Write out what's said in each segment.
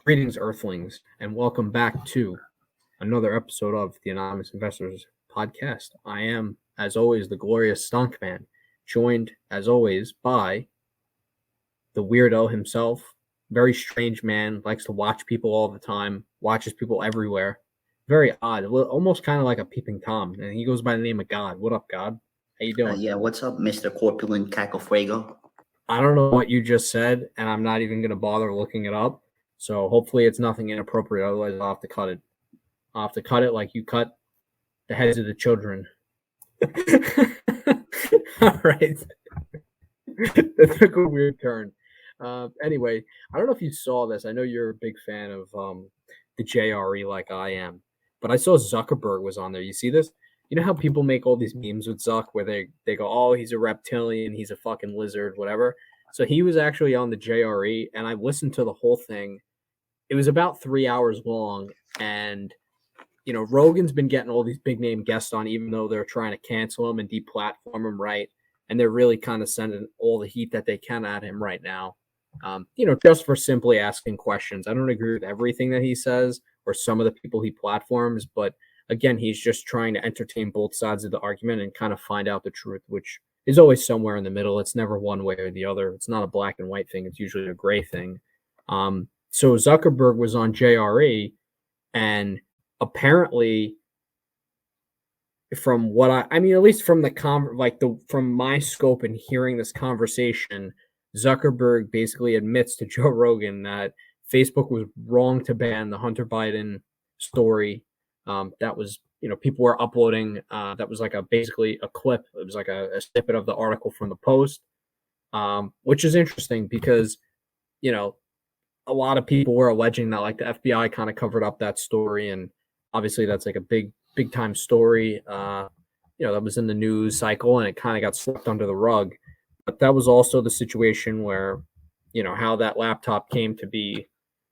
Greetings, Earthlings, and welcome back to another episode of the Anonymous Investors Podcast. I am, as always, the glorious Stonkman, joined, as always, by the weirdo himself. Very strange man, likes to watch people all the time, watches people everywhere. Very odd, almost kind of like a peeping Tom, and he goes by the name of God. What up, God? How you doing? Yeah, what's up, Mr. Corpulent Cacofuego? I don't know what you just said, and I'm not even going to bother looking it up. So hopefully it's nothing inappropriate. Otherwise, I'll have to cut it. I'll have to cut it like you cut the heads of the children. All right. That took a weird turn. Anyway, I don't know if you saw this. I know you're a big fan of the JRE like I am, but I saw Zuckerberg was on there. You see this? You know how people make all these memes with Zuck where they go, oh, he's a reptilian, he's a fucking lizard, whatever. So he was actually on the JRE, and I listened to the whole thing. It was about 3 hours long, and Rogan's been getting all these big name guests on, even though they're trying to cancel him and deplatform him, right? And they're really kind of sending all the heat that they can at him right now. Just for simply asking questions. I don't agree with everything that he says or some of the people he platforms, but again, he's just trying to entertain both sides of the argument and kind of find out the truth, which is always somewhere in the middle. It's never one way or the other. It's not a black and white thing. It's usually a gray thing. So Zuckerberg was on JRE, and apparently, from what I mean, at least from the from my scope and hearing this conversation, Zuckerberg basically admits to Joe Rogan that Facebook was wrong to ban the Hunter Biden story. That was, people were uploading. That was like basically a clip. It was like a snippet of the article from the Post, which is interesting because, a lot of people were alleging that like the FBI kind of covered up that story, and obviously that's like a big time story. That was in the news cycle, and it kind of got swept under the rug. But that was also the situation where, how that laptop came to be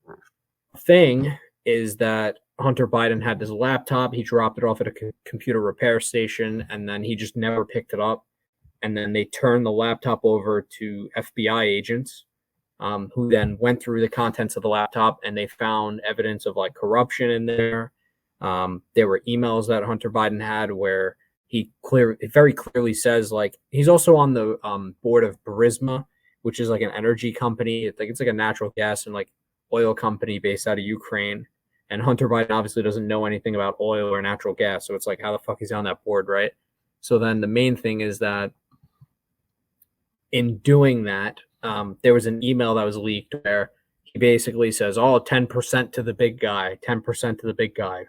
a thing is that Hunter Biden had this laptop. He dropped it off at a computer repair station, and then he just never picked it up. And then they turned the laptop over to FBI agents, who then went through the contents of the laptop, and they found evidence of like corruption in there. There were emails that Hunter Biden had where he very clearly says, like, he's also on the board of Burisma, which is like an energy company. I think it's like a natural gas and like oil company based out of Ukraine. And Hunter Biden obviously doesn't know anything about oil or natural gas. So it's like, how the fuck is he on that board, right? So then the main thing is that in doing that, there was an email that was leaked where he basically says, 10% to the big guy, 10% to the big guy,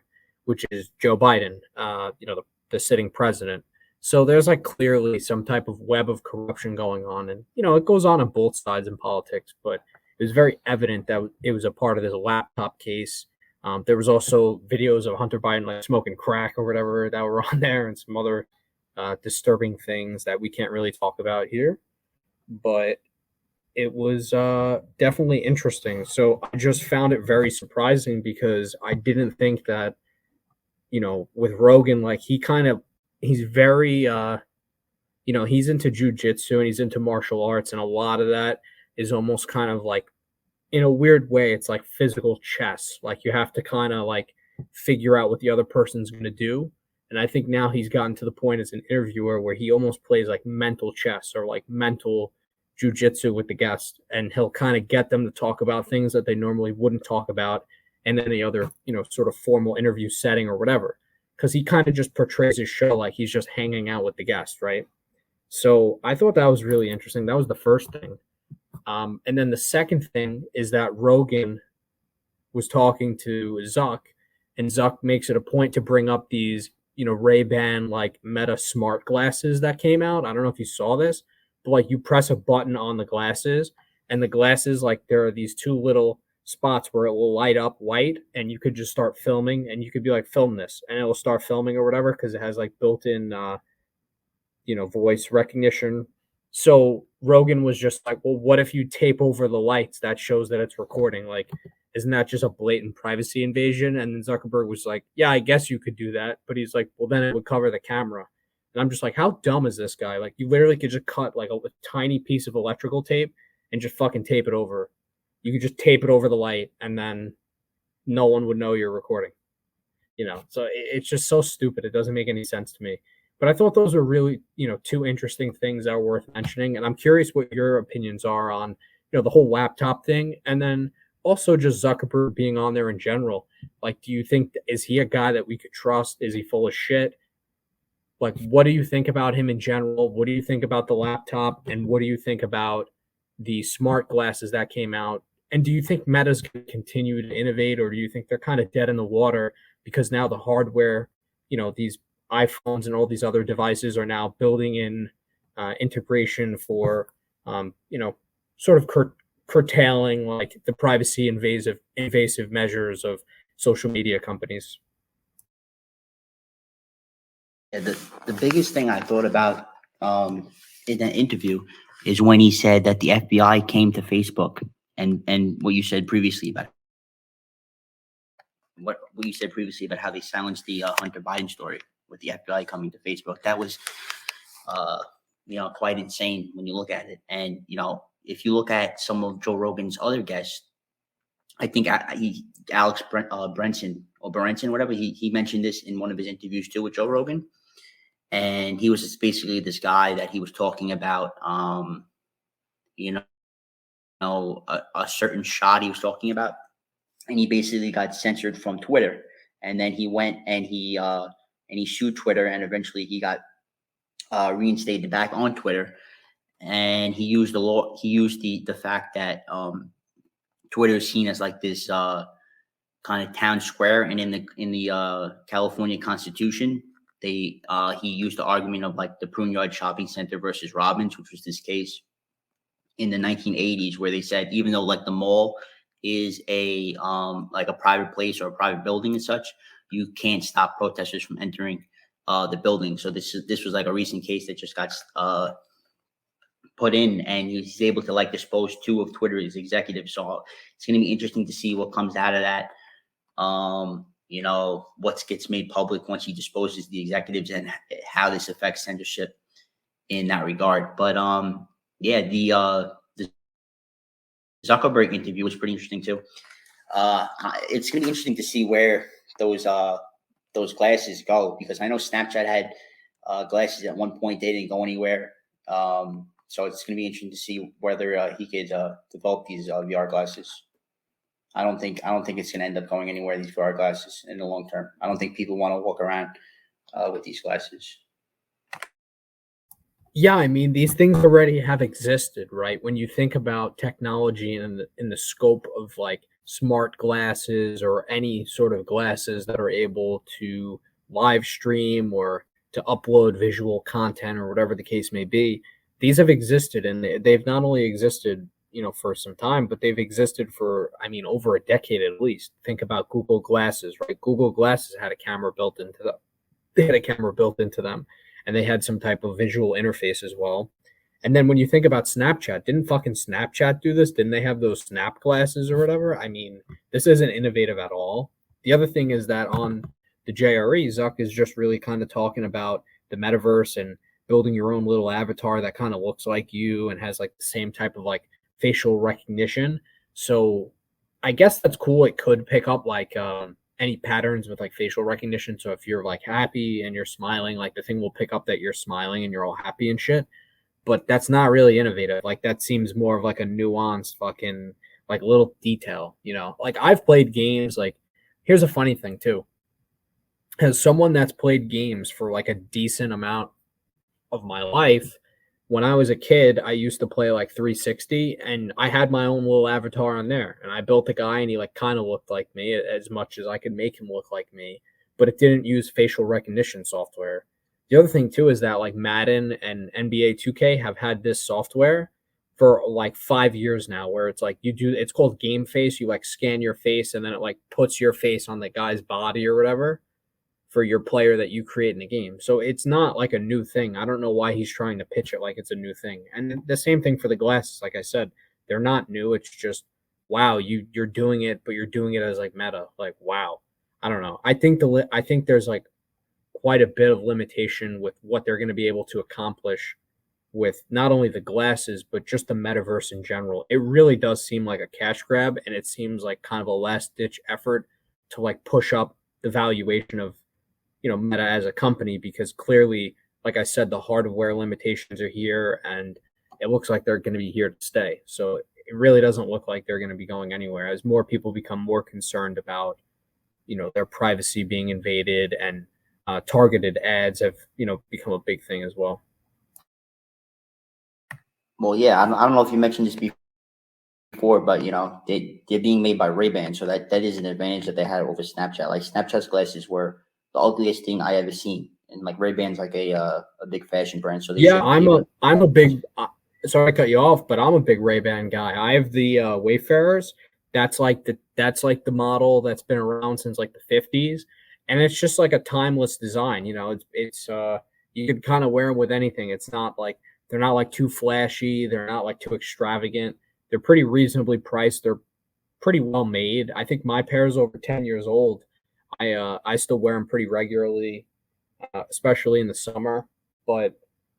which is Joe Biden, the sitting president. So there's like clearly some type of web of corruption going on. And, it goes on both sides in politics, but it was very evident that it was a part of this laptop case. There was also videos of Hunter Biden like smoking crack or whatever that were on there, and some other disturbing things that we can't really talk about here. But it was definitely interesting. So I just found it very surprising because I didn't think that, with Rogan, like he's very, he's into jujitsu and he's into martial arts. And a lot of that is almost kind of like, in a weird way, it's like physical chess. Like you have to kind of like figure out what the other person's going to do. And I think now he's gotten to the point as an interviewer where he almost plays like mental chess or like mental jujitsu with the guest, and he'll kind of get them to talk about things that they normally wouldn't talk about in any other, sort of formal interview setting or whatever, because he kind of just portrays his show like he's just hanging out with the guest, right? So I thought that was really interesting. That was the first thing. And then the second thing is that Rogan was talking to Zuck, and Zuck makes it a point to bring up these, Ray-Ban like Meta smart glasses that came out. I don't know if you saw this, but like you press a button on the glasses, and the glasses, like there are these two little spots where it will light up white, and you could just start filming, and you could be like, film this, and it will start filming or whatever, because it has like built-in voice recognition. So Rogan was just like, well, what if you tape over the lights? That shows that it's recording. Like, isn't that just a blatant privacy invasion? And then Zuckerberg was like, yeah, I guess you could do that. But he's like, well, then it would cover the camera. And I'm just like, how dumb is this guy? Like, you literally could just cut like a tiny piece of electrical tape and just fucking tape it over. you could just tape it over the light and then no one would know you're recording. So it's just so stupid. It doesn't make any sense to me. But I thought those were really, two interesting things that are worth mentioning. And I'm curious what your opinions are on, the whole laptop thing. And then also just Zuckerberg being on there in general. Like, do you think, is he a guy that we could trust? Is he full of shit? Like, what do you think about him in general? What do you think about the laptop? And what do you think about the smart glasses that came out? And do you think Meta's going to continue to innovate, or do you think they're kind of dead in the water because now the hardware, these iPhones and all these other devices are now building in integration for, sort of curtailing like the privacy invasive measures of social media companies? Yeah, the biggest thing I thought about in that interview is when he said that the FBI came to Facebook, and what you said previously about how they silenced the Hunter Biden story with the FBI coming to Facebook. That was quite insane when you look at it. And if you look at some of Joe Rogan's other guests, I think Alex Brenson or Berenson, whatever, he mentioned this in one of his interviews too with Joe Rogan. And he was just basically this guy that he was talking about, a certain shot he was talking about, and he basically got censored from Twitter. And then he went and he sued Twitter, and eventually he got reinstated back on Twitter. And he used the law. He used the fact that Twitter is seen as like this kind of town square, and in the California Constitution, he used the argument of like the Pruneyard Shopping Center versus Robbins, which was this case in the 1980s, where they said even though like the mall is a like a private place or a private building and such, you can't stop protesters from entering the building. So this was like a recent case that just got put in, and he's able to like dispose two of Twitter's executives. So it's going to be interesting to see what comes out of that. What gets made public once he disposes the executives, and how this affects censorship in that regard. But the Zuckerberg interview was pretty interesting too. It's going to be interesting to see where those glasses go, because I know Snapchat had glasses at one point. They didn't go anywhere. So it's going to be interesting to see whether he could develop these VR glasses. I don't think it's going to end up going anywhere, these VR glasses, in the long term. I don't think people want to walk around with these glasses. Yeah, I mean, these things already have existed, right? When you think about technology and in the scope of like smart glasses or any sort of glasses that are able to live stream or to upload visual content or whatever the case may be, these have existed, and they've not only existed, for some time, but they've existed for, over a decade at least. Think about Google Glasses, right? Google Glasses had a camera built into them. They had a camera built into them, and they had some type of visual interface as well. And then when you think about Snapchat, didn't fucking Snapchat do this? Didn't they have those Snap glasses or whatever? This isn't innovative at all. The other thing is that on the JRE, Zuck is just really kind of talking about the metaverse and building your own little avatar that kind of looks like you and has like the same type of like facial recognition. So I guess that's cool. It could pick up like any patterns with like facial recognition. So if you're like happy and you're smiling, like the thing will pick up that you're smiling and you're all happy and shit. But that's not really innovative. Like that seems more of like a nuanced fucking like little detail, Like I've played games. Like here's a funny thing too. As someone that's played games for like a decent amount of my life, when I was a kid, I used to play like 360, and I had my own little avatar on there, and I built a guy, and he like kind of looked like me as much as I could make him look like me, but it didn't use facial recognition software. The other thing too is that like Madden and NBA 2K have had this software for like 5 years now, where it's like it's called Game Face. You like scan your face, and then it like puts your face on the guy's body or whatever for your player that you create in the game. So it's not like a new thing. I don't know why he's trying to pitch it like it's a new thing. And the same thing for the glasses. Like I said, they're not new. It's just, wow, you're doing it, but you're doing it as like meta. Like, wow. I don't know. I think there's like quite a bit of limitation with what they're going to be able to accomplish with not only the glasses but just the metaverse in general. It really does seem like a cash grab, and it seems like kind of a last ditch effort to like push up the valuation of, you know, Meta as a company, because clearly, like I said, the hardware limitations are here, and it looks like they're going to be here to stay. So it really doesn't look like they're going to be going anywhere as more people become more concerned about, you know, their privacy being invaded, and targeted ads have, you know, become a big thing as well. Well, yeah, I don't know if you mentioned this before, but they're being made by Ray-Ban, so that is an advantage that they had over Snapchat. Like Snapchat's glasses were the ugliest thing I ever seen, and like Ray-Ban's like a big fashion brand, so they Yeah, should be able to. I'm a big sorry to cut you off, but I'm a big Ray-Ban guy. I have the Wayfarers. That's like the model that's been around since like the 50s, and it's just like a timeless design. You know, it's you could kind of wear them with anything. It's not like they're not like too flashy. They're not like too extravagant. They're pretty reasonably priced. They're pretty well made. I think my pair is over 10 years old. I still wear them pretty regularly, especially in the summer. But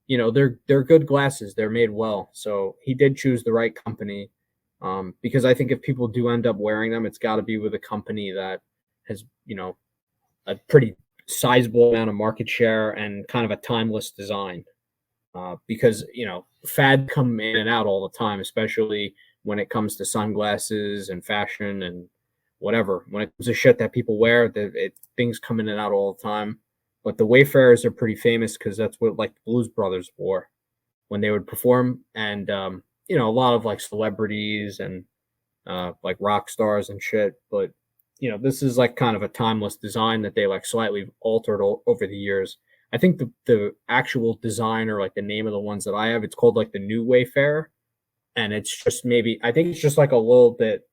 you know, they're good glasses. They're made well. So he did choose the right company, because I think if people do end up wearing them, it's got to be with a company that has, you know, a pretty sizable amount of market share and kind of a timeless design. Because you know, fads come in and out all the time, especially when it comes to sunglasses and fashion and whatever. When it comes to shit that people wear, things come in and out all the time. But the Wayfarers are pretty famous because that's what like the Blues Brothers wore when they would perform, and you know, a lot of like celebrities and like rock stars and shit. But you know, this is like kind of a timeless design that they like slightly altered over the years. I think the actual design, or like the name of the ones that I have, it's called like the New Wayfarer, and it's just maybe, I think it's just like a little bit,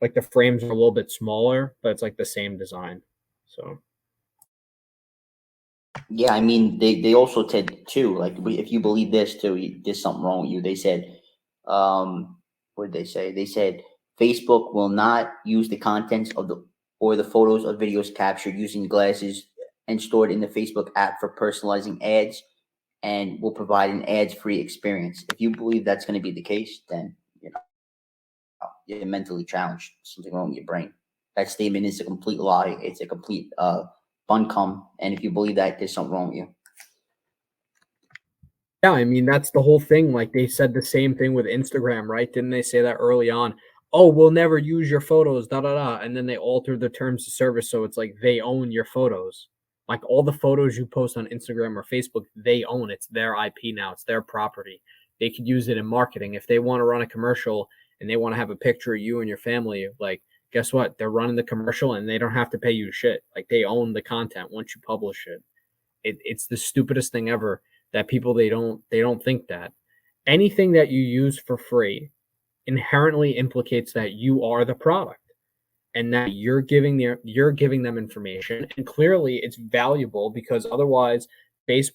like the frames are a little bit smaller, but it's like the same design. So Yeah, I mean, they also said too, like if you believe this too, there's something wrong with you. They said, what did they say? They said Facebook will not use the contents of the or the photos or videos captured using glasses and stored in the Facebook app for personalizing ads, and will provide an ads-free experience. If you believe that's going to be the case, then you're mentally challenged. Something wrong with your brain. That statement is a complete lie. It's a complete buncombe. And if you believe that, there's something wrong with you. yeah, I mean, that's the whole thing. Like they said the same thing with Instagram, right? Didn't they say that early on? Oh, we'll never use your photos, da da da. And then they altered the terms of service, so it's like they own your photos. Like all the photos you post on Instagram or Facebook, they own. It's their IP now. It's their property. They could use it in marketing if they want to run a commercial and they want to have a picture of you and your family. Like, guess what? They're running the commercial and they don't have to pay you shit. Like they own the content once you publish it. It's the stupidest thing ever that people, they don't think that anything that you use for free inherently implicates that you are the product, and that you're giving them information, and clearly it's valuable, because otherwise base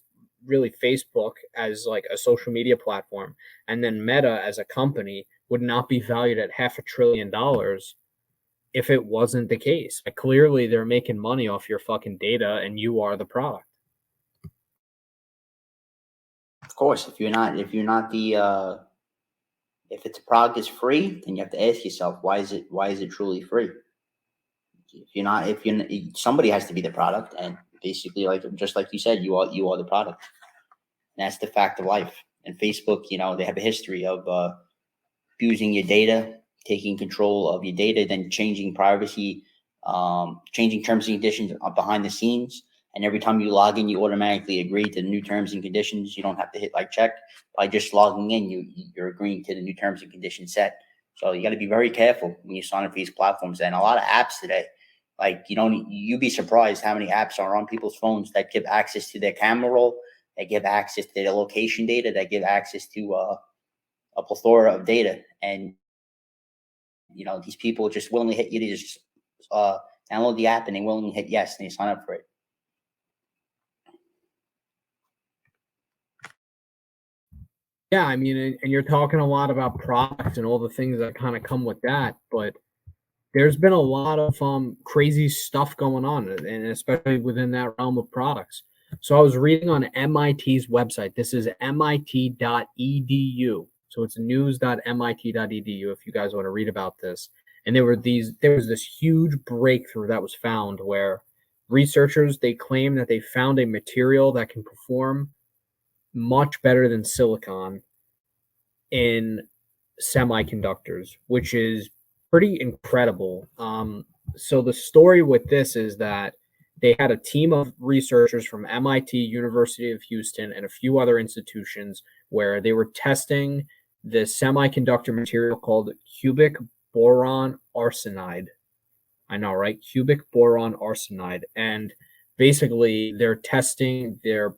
really Facebook as like a social media platform, and then Meta as a company would not be valued at $500 billion if it wasn't the case. Like, clearly they're making money off your fucking data, and you are the product. Of course, if you're not the if it's a product is free, then you have to ask yourself, why is it truly free? If you're not if you're somebody has to be the product, and basically, like just like you said, you are the product. And that's the fact of life. And Facebook, they have a history of using your data, taking control of your data, then changing privacy, changing terms and conditions behind the scenes. And every time you log in, you automatically agree to the new terms and conditions. You don't have to hit like check. By just logging in, you're agreeing to the new terms and conditions set. So you got to be very careful when you sign up for these platforms. And a lot of apps today, like you'd be surprised how many apps are on people's phones that give access to their camera roll, that give access to their location data, that give access to a plethora of data. And these people just willingly hit you to just download the app, and they willingly hit yes, and they sign up for it. Yeah, I mean, and you're talking a lot about products and all the things that kind of come with that, but there's been a lot of crazy stuff going on, and especially within that realm of products. So I was reading on MIT's website. This is mit.edu. So it's news.mit.edu if you guys want to read about this. And there was this huge breakthrough that was found where researchers, they claim that they found a material that can perform much better than silicon in semiconductors, which is pretty incredible. So the story with this is that they had a team of researchers from MIT, University of Houston, and a few other institutions where they were testing this semiconductor material called cubic boron arsenide. I know, right? Cubic boron arsenide. And basically they're testing the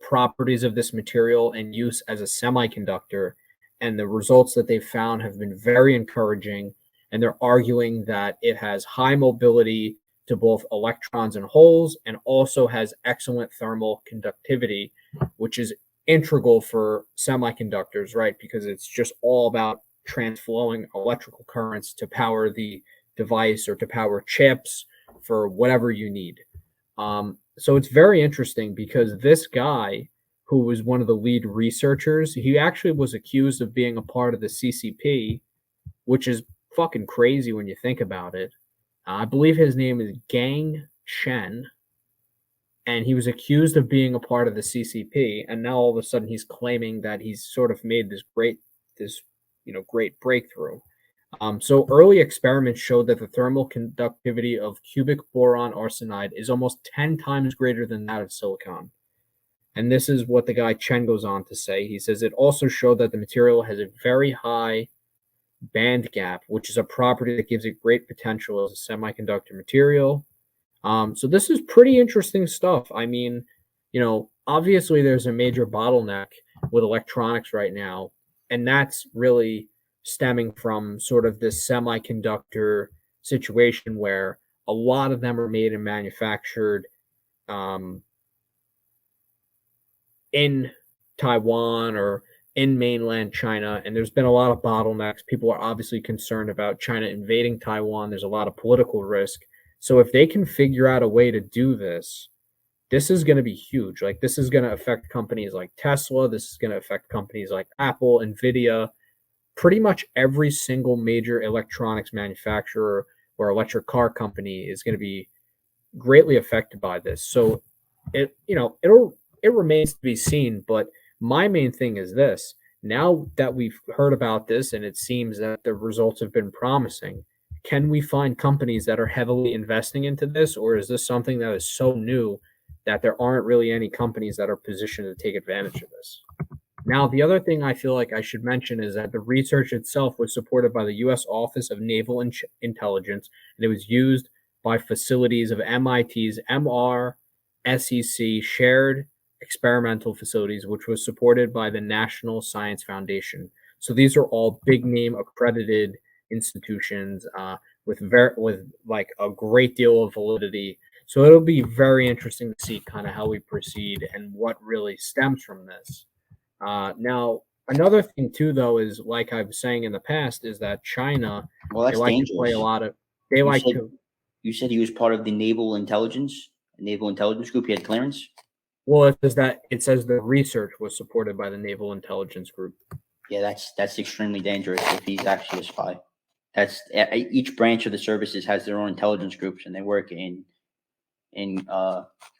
properties of this material and use as a semiconductor. And the results that they've found have been very encouraging. And they're arguing that it has high mobility to both electrons and holes and also has excellent thermal conductivity, which is integral for semiconductors, right? Because it's just all about transflowing electrical currents to power the device or to power chips for whatever you need. So it's very interesting because this guy, who was one of the lead researchers, he actually was accused of being a part of the CCP, which is fucking crazy when you think about it. I believe his name is Gang Shen, and he was accused of being a part of the CCP, and now all of a sudden he's claiming that he's sort of made this great breakthrough. So early experiments showed that the thermal conductivity of cubic boron arsenide is almost 10 times greater than that of silicon. And this is what the guy Chen goes on to say. He says it also showed that the material has a very high band gap, which is a property that gives it great potential as a semiconductor material. So this is pretty interesting stuff. I mean, obviously there's a major bottleneck with electronics right now, and that's really stemming from sort of this semiconductor situation where a lot of them are made and manufactured in Taiwan or in mainland China, and there's been a lot of bottlenecks. People are obviously concerned about China invading Taiwan. There's a lot of political risk. So if they can figure out a way to do this, this is going to be huge. Like, this is going to affect companies like Tesla. This is going to affect companies like Apple, Nvidia. Pretty much every single major electronics manufacturer or electric car company is going to be greatly affected by this. So it remains to be seen. But my main thing is this: now that we've heard about this and it seems that the results have been promising, can we find companies that are heavily investing into this, or is this something that is so new that there aren't really any companies that are positioned to take advantage of this? Now, the other thing I feel like I should mention is that the research itself was supported by the U.S. Office of Naval Intelligence, and it was used by facilities of MIT's MRSEC Shared Experimental Facilities, which was supported by the National Science Foundation. So these are all big name accredited institutions with like a great deal of validity. So it'll be very interesting to see kind of how we proceed and what really stems from this. Now, another thing too, though, is like I was saying in the past, is that China, Well, they that's like to play a dangerous. lot of they You like said to you said he was part of the Naval Intelligence Group. He had clearance. well, it says the research was supported by the Naval Intelligence Group. Yeah, that's extremely dangerous if he's actually a spy. That's each branch of the services has their own intelligence groups, and they work in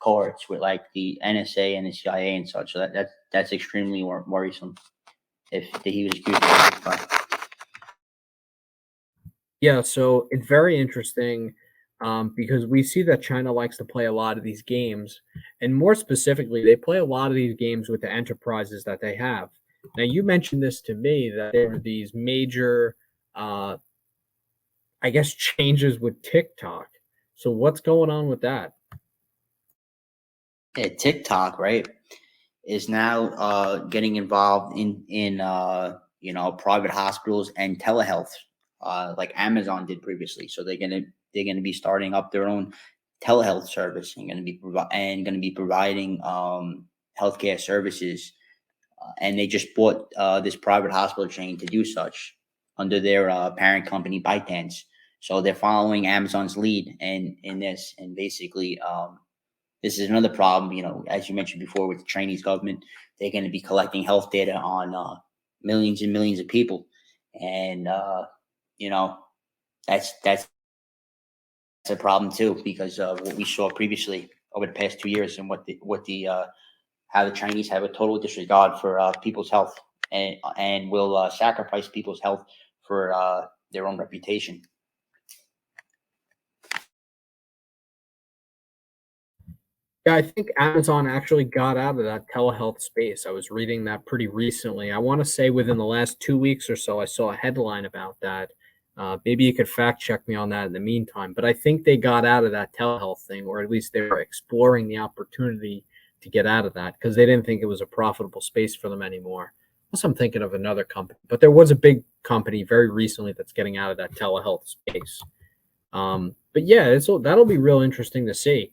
cohorts with like the NSA and the CIA and such. So that's extremely worrisome. If he was accused of being a spy. Yeah, so it's very interesting because we see that China likes to play a lot of these games, and more specifically, they play a lot of these games with the enterprises that they have. Now, you mentioned this to me that there are these major, uh, I guess, changes with TikTok. So, what's going on with that? Yeah, TikTok, right, is now getting involved in private hospitals and telehealth, like Amazon did previously. So they're gonna be starting up their own telehealth service and gonna be providing healthcare services. And they just bought this private hospital chain to do such under their parent company ByteDance. So they're following Amazon's lead and in this, and basically this is another problem. As you mentioned before, with the Chinese government, they're going to be collecting health data on millions and millions of people, and you know that's a problem too, because of what we saw previously over the past 2 years, and how the Chinese have a total disregard for people's health, and will sacrifice people's health for their own reputation. Yeah, I think Amazon actually got out of that telehealth space. I was reading that pretty recently. I want to say within the last 2 weeks or so, I saw a headline about that. Maybe you could fact check me on that in the meantime. But I think they got out of that telehealth thing, or at least they were exploring the opportunity to get out of that because they didn't think it was a profitable space for them anymore. Unless I'm thinking of another company. But there was a big company very recently that's getting out of that telehealth space. But yeah, that'll be real interesting to see.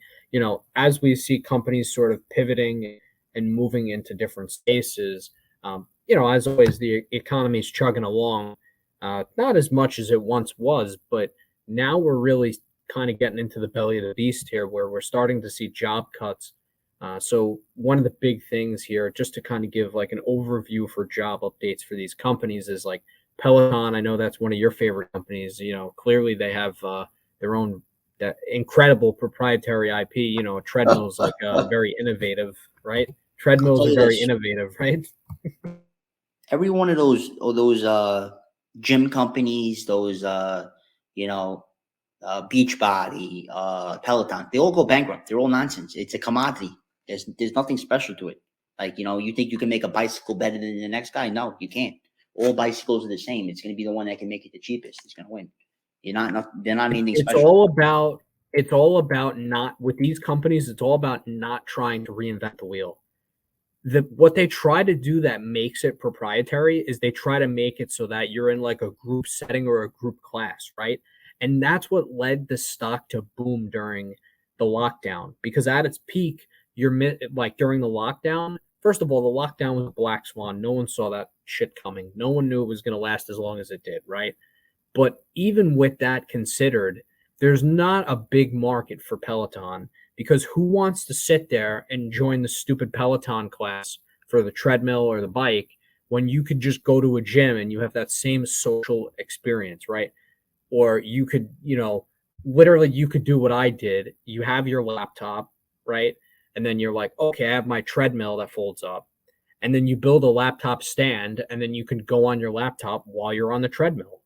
As we see companies sort of pivoting and moving into different spaces, as always, the economy is chugging along, not as much as it once was, but now we're really kind of getting into the belly of the beast here, where we're starting to see job cuts. So one of the big things here, just to kind of give like an overview for job updates for these companies, is like Peloton. I know that's one of your favorite companies. Clearly they have their own that incredible proprietary IP. Treadmills like very innovative, right? I'll Treadmills tell are you very this: innovative, right? every one of those gym companies, those you know Beachbody, Peloton, they all go bankrupt. They're all nonsense. It's a commodity. There's nothing special to it. Like, you think you can make a bicycle better than the next guy? No, you can't. All bicycles are the same. It's going to be the one that can make it the cheapest. It's going to win. They're not anything It's special. all about not with these companies. It's all about not trying to reinvent the wheel. What they try to do that makes it proprietary is they try to make it so that you're in like a group setting or a group class, right? And that's what led the stock to boom during the lockdown, because at its peak, like during the lockdown. First of all, the lockdown was a black swan. No one saw that shit coming. No one knew it was going to last as long as it did, right? But even with that considered, there's not a big market for Peloton, because who wants to sit there and join the stupid Peloton class for the treadmill or the bike when you could just go to a gym and you have that same social experience, right? Or you could, literally you could do what I did. You have your laptop, right? And then you're like, okay, I have my treadmill that folds up. And then you build a laptop stand, and then you can go on your laptop while you're on the treadmill.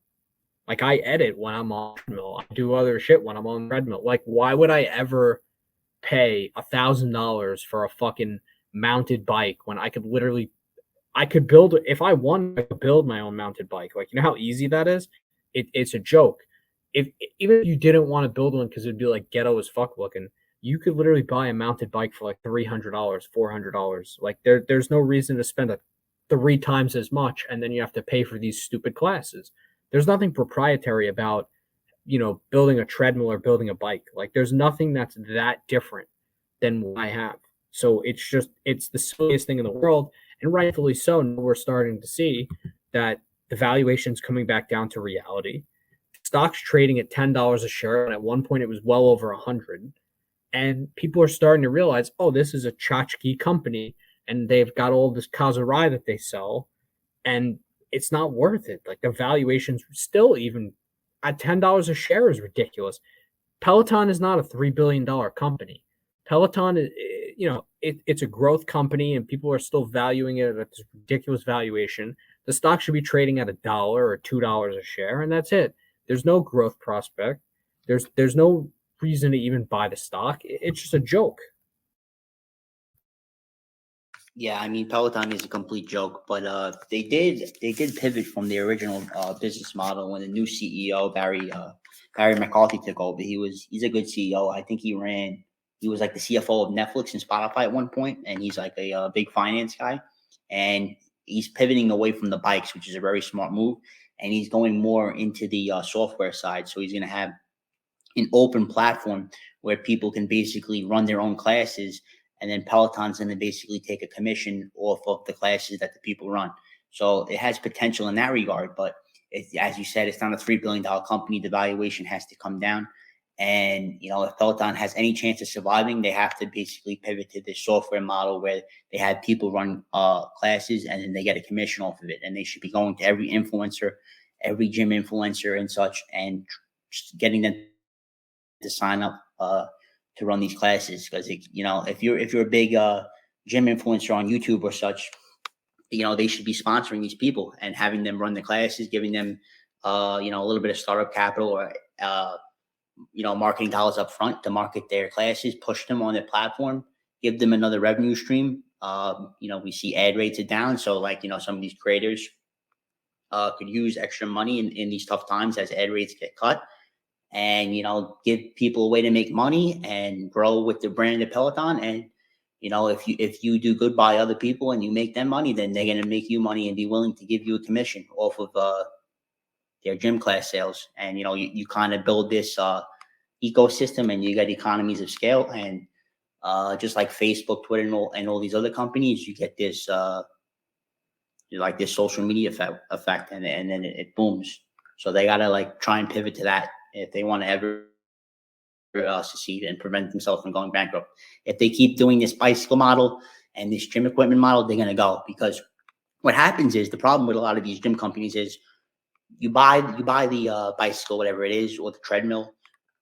Like, I edit when I'm on treadmill. I do other shit when I'm on treadmill. Like, why would I ever pay $1,000 for a fucking mounted bike when I could build, if I wanted, I could build my own mounted bike. Like, you know how easy that is? It's a joke. If Even if you didn't want to build one because it'd be like ghetto as fuck looking, you could literally buy a mounted bike for like $300, $400. Like, there's no reason to spend 3 times as much, and then you have to pay for these stupid classes. There's nothing proprietary about building a treadmill or building a bike. Like, there's nothing that's that different than what I have. So it's the silliest thing in the world, and rightfully so. We're starting to see that the valuation's coming back down to reality. Stock's trading at $10 a share, and at one point it was well over 100. And people are starting to realize, oh, this is a tchotchke company, and they've got all this Kazurai that they sell, and it's not worth it. Like, the valuation's still, even at $10 a share, is ridiculous. Peloton is not a $3 billion company. Peloton is, it's a growth company, and people are still valuing it at this ridiculous valuation. The stock should be trading at $1 or $2 a share, and that's it. There's no growth prospect. There's no reason to even buy the stock. It's just a joke. Yeah, I mean, Peloton is a complete joke, but they did pivot from the original business model when the new CEO Barry McCarthy took over. He's a good CEO. I think he was like the CFO of Netflix and Spotify at one point, and he's like a big finance guy, and he's pivoting away from the bikes, which is a very smart move, and he's going more into the software side. So he's going to have an open platform where people can basically run their own classes, and then Peloton's going to basically take a commission off of the classes that the people run. So it has potential in that regard, but as you said, it's not a $3 billion company. The valuation has to come down, And if Peloton has any chance of surviving, they have to basically pivot to this software model where they have people run classes and then they get a commission off of it. And they should be going to every influencer, every gym influencer and such, and just getting them to sign up to run these classes. Because if you're a big gym influencer on YouTube or such, they should be sponsoring these people and having them run the classes, giving them a little bit of startup capital or marketing dollars up front to market their classes, push them on their platform, give them another revenue stream. We see ad rates are down. So some of these creators could use extra money in these tough times as ad rates get cut, and, give people a way to make money and grow with the brand of Peloton. And, if you do good by other people and you make them money, then they're going to make you money and be willing to give you a commission off of their gym class sales. And you kind of build this ecosystem, and you get economies of scale. And just like Facebook, Twitter, and all these other companies, you get this this social media effect, and then it booms. So they gotta try and pivot to that if they want to ever succeed and prevent themselves from going bankrupt. If they keep doing this bicycle model and this gym equipment model, they're gonna go. Because what happens is, the problem with a lot of these gym companies is, you buy the bicycle, whatever it is, or the treadmill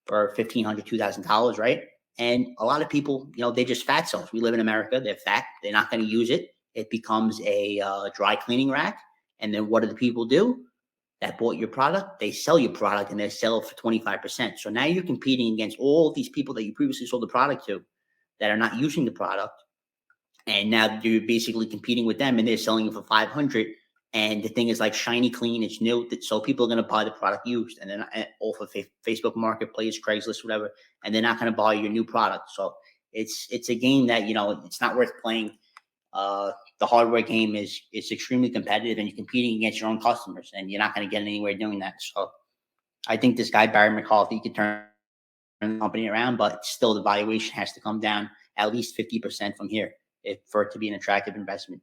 for $1,500, $2,000, right? And a lot of people, they're just fat cells. We live in America. They're fat. They're not going to use it. It becomes a dry cleaning rack. And then what do the people do that bought your product? They sell your product, and they sell it for 25%. So now you're competing against all these people that you previously sold the product to that are not using the product. And now you're basically competing with them, and they're selling it for 500. And the thing is shiny clean, it's new, so people are going to buy the product used, and then off of Facebook Marketplace, Craigslist, whatever, and they're not going to buy your new product. So it's a game that it's not worth playing. The hardware game is extremely competitive, and you're competing against your own customers, and you're not going to get anywhere doing that. So I think this guy Barry McCarthy could turn the company around, but still the valuation has to come down at least 50% from here for it to be an attractive investment.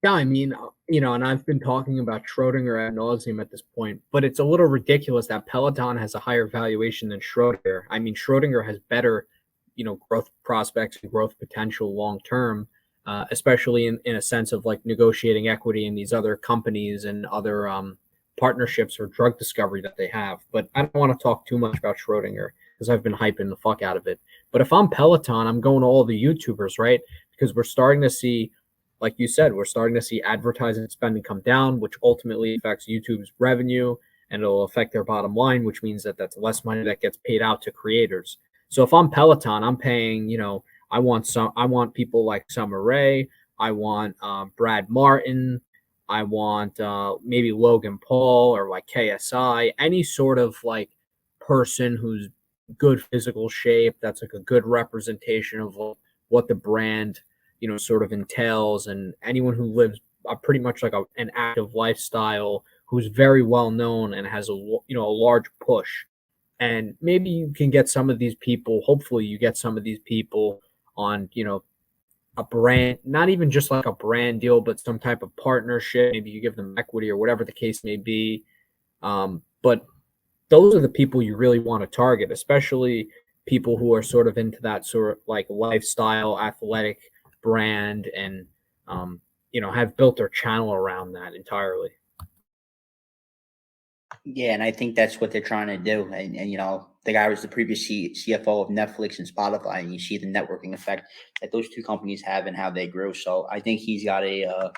Yeah, I mean, and I've been talking about Schrodinger ad nauseum at this point, but it's a little ridiculous that Peloton has a higher valuation than Schrodinger. I mean, Schrodinger has better, growth prospects and growth potential long term, especially in a sense of negotiating equity in these other companies and other partnerships or drug discovery that they have. But I don't want to talk too much about Schrodinger because I've been hyping the fuck out of it. But if I'm Peloton, I'm going to all the YouTubers, right? Because we're starting to see, like you said, we're starting to see advertising spending come down, which ultimately affects YouTube's revenue, and it'll affect their bottom line, which means that that's less money that gets paid out to creators. So if I'm Peloton, I'm paying, I want people like Summer Rae, I want Brad Martin, I want maybe Logan Paul or KSI, any sort of person who's good physical shape, that's a good representation of what the brand sort of entails, and anyone who lives pretty much an active lifestyle, who's very well known and has a large push. And maybe you can get some of these people, hopefully you get some of these people on a brand, not even just a brand deal, but some type of partnership. Maybe you give them equity or whatever the case may be. But those are the people you really want to target, especially people who are sort of into that sort of lifestyle, athletic brand, and have built their channel around that entirely. Yeah, and I think that's what they're trying to do. And the guy was the previous CFO of Netflix and Spotify, and you see the networking effect that those two companies have and how they grew. So I think he's got a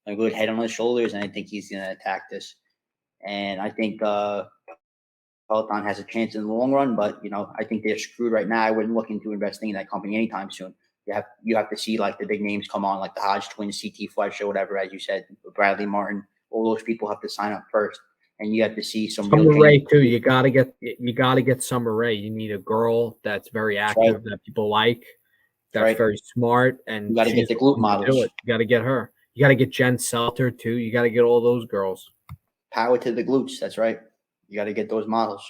good head on his shoulders, and I think he's going to attack this. And I think Peloton has a chance in the long run, but I think they're screwed right now. I wouldn't look into investing in that company anytime soon. You have to see the big names come on, like the Hodge twins, CT Fletcher, or whatever, as you said, Bradley Martin. All those people have to sign up first, and you have to see some Summer Rae too. You gotta get Summer Rae. You need a girl that's very active, that people like, that's very smart, and you got to get the glute models. You got to get her. You got to get Jen Selter too. You got to get all those girls. Power to the glutes. That's right. You got to get those models.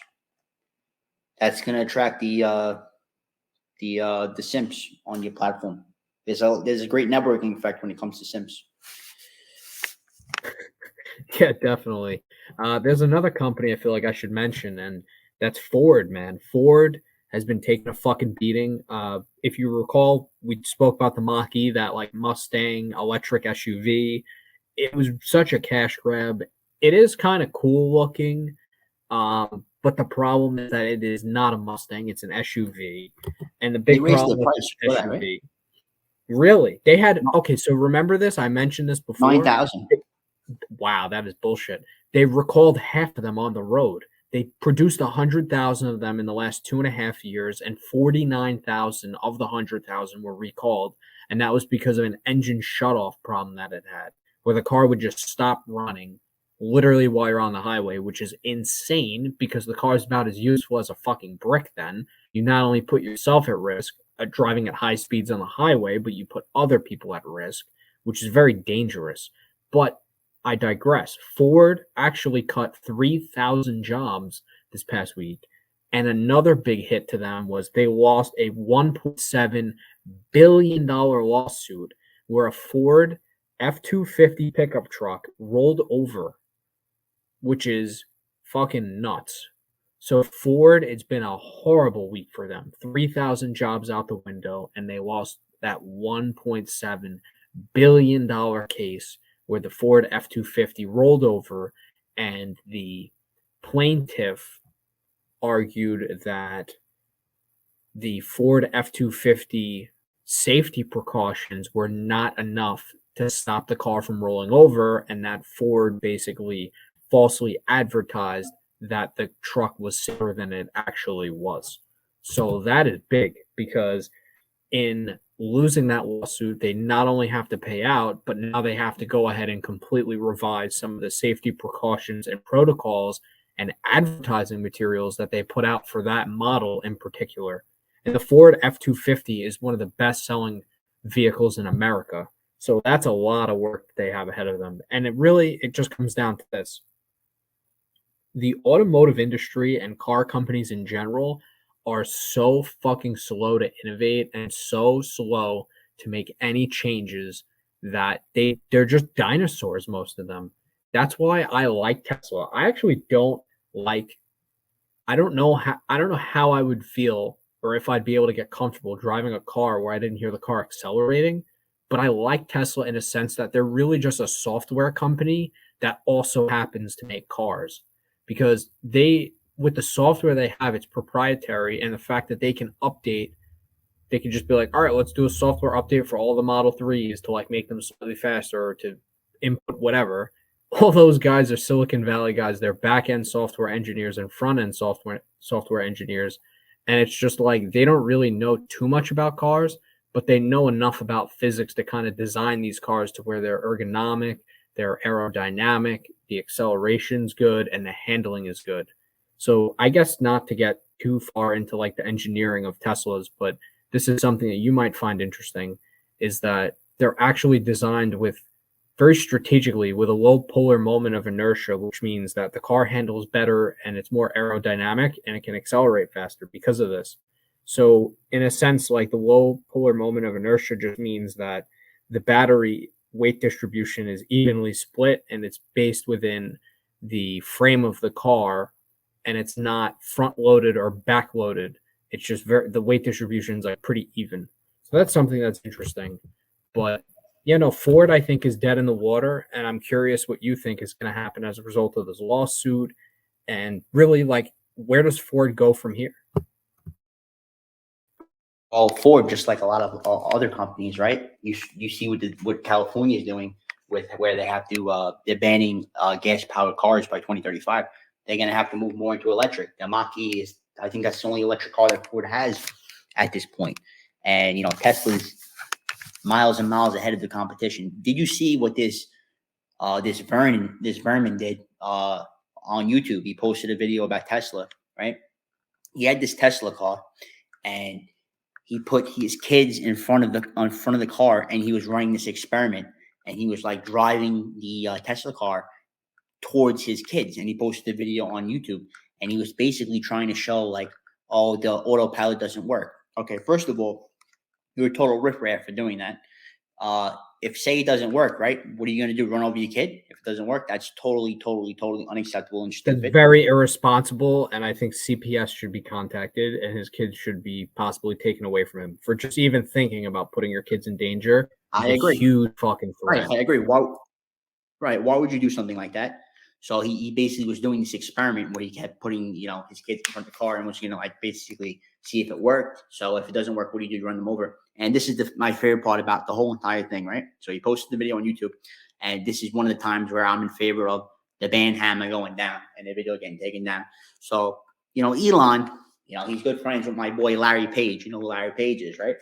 That's going to attract the simps on your platform. There's a great networking effect when it comes to simps. Yeah, definitely. There's another company I feel like I should mention, and that's Ford, man. Ford has been taking a fucking beating. If you recall, we spoke about the Mach-E, that like Mustang electric SUV. It was such a cash grab. It is kind of cool looking, but the problem is that it is not a Mustang; it's an SUV, and the They big raised the problem with price this for that, right? SUV, really, they had okay. So remember this? I mentioned this before. 9,000. Wow, that is bullshit. They recalled half of them on the road. They produced 100,000 of them in the last 2.5 years, and 49,000 of the 100,000 were recalled. And that was because of an engine shutoff problem that it had, where the car would just stop running literally while you're on the highway, which is insane because the car is about as useful as a fucking brick then. You not only put yourself at risk driving at high speeds on the highway, but you put other people at risk, which is very dangerous. But I digress. Ford actually cut 3,000 jobs this past week. And another big hit to them was they lost a $1.7 billion lawsuit where a Ford F-250 pickup truck rolled over, which is fucking nuts. So Ford, it's been a horrible week for them. 3,000 jobs out the window, and they lost that $1.7 billion case where the Ford F-250 rolled over, and the plaintiff argued that the Ford F-250 safety precautions were not enough to stop the car from rolling over, and that Ford basically falsely advertised that the truck was safer than it actually was. So that is big because in losing that lawsuit, they not only have to pay out, but now they have to go ahead and completely revise some of the safety precautions and protocols and advertising materials that they put out for that model in particular. And the Ford F-250 is one of the best selling vehicles in America. So that's a lot of work they have ahead of them. And it just comes down to this. The automotive industry and car companies in general are so fucking slow to innovate and so slow to make any changes that they're just dinosaurs, most of them. That's why I like Tesla. I actually don't like I don't know how I would feel or if I'd be able to get comfortable driving a car where I didn't hear the car accelerating, but I like Tesla in a sense that they're really just a software company that also happens to make cars because they with the software they have, it's proprietary, and the fact that they can update, they can just be like, all right, let's do a software update for all the Model 3s to like make them slightly faster or to input whatever. All those guys are Silicon Valley guys. They're back end software engineers and front end software engineers. And it's just like they don't really know too much about cars, but they know enough about physics to kind of design these cars to where they're ergonomic, they're aerodynamic, the acceleration's good, and the handling is good. So I guess not to get too far into like the engineering of Teslas, but this is something that you might find interesting is that they're actually designed with very strategically with a low polar moment of inertia, which means that the car handles better and it's more aerodynamic and it can accelerate faster because of this. So in a sense, like the low polar moment of inertia just means that the battery weight distribution is evenly split and it's based within the frame of the car and it's not front loaded or back loaded. It's just the weight distribution is like pretty even. So that's something that's interesting. But yeah, no, Ford I think is dead in the water, and I'm curious what you think is going to happen as a result of this lawsuit, and really like where does Ford go from here? Well, Ford, just like a lot of other companies, right? You see what California is doing with where they have to they're banning gas powered cars by 2035. They're gonna have to move more into electric. The Mach-E is, I think that's the only electric car that Ford has at this point. And Tesla's miles and miles ahead of the competition. Did you see what this Vermin did on YouTube? He posted a video about Tesla, right? He had this Tesla car, and he put his kids in front of the car, and he was running this experiment, and he was like driving the Tesla car towards his kids, and he posted a video on YouTube, and he was basically trying to show like, oh, the autopilot doesn't work. Okay, first of all, you're a total riffraff for doing that. if say it doesn't work, right? What are you going to do? Run over your kid? If it doesn't work, that's totally, totally, totally unacceptable and That's stupid. very irresponsible, and I think CPS should be contacted, and his kids should be possibly taken away from him for just even thinking about putting your kids in danger. I Is a agree. huge fucking Right, threat. I agree. Why? Right. Why would you do something like that? So he basically was doing this experiment where he kept putting, his kids in front of the car and was, like basically see if it worked. So if it doesn't work, what do? You run them over. And this is my favorite part about the whole entire thing, right? So he posted the video on YouTube, and this is one of the times where I'm in favor of the band hammer going down and the video getting taken down. So, Elon, he's good friends with my boy Larry Page. You know who Larry Page is, right?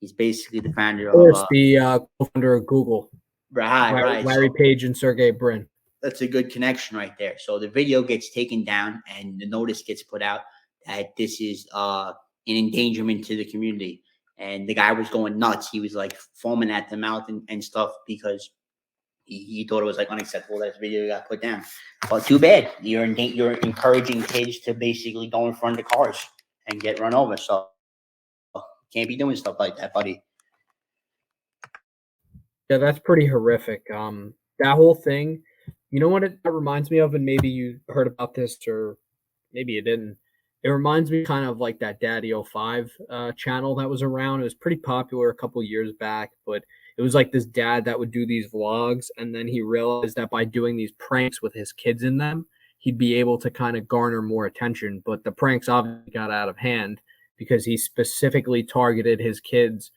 He's basically the founder Of course, the co-founder of Google. Right. Larry Page and Sergey Brin. That's a good connection right there. So the video gets taken down and the notice gets put out that this is an endangerment to the community. And the guy was going nuts. He was like foaming at the mouth and stuff because he thought it was like unacceptable that this video got put down. But too bad. You're encouraging kids to basically go in front of the cars and get run over. So can't be doing stuff like that, buddy. Yeah, that's pretty horrific. That whole thing, you know what it reminds me of, and maybe you heard about this or maybe you didn't. It reminds me kind of like that Daddy 05 channel that was around. It was pretty popular a couple years back, but it was like this dad that would do these vlogs, and then he realized that by doing these pranks with his kids in them, he'd be able to kind of garner more attention. But the pranks obviously got out of hand because he specifically targeted his kids.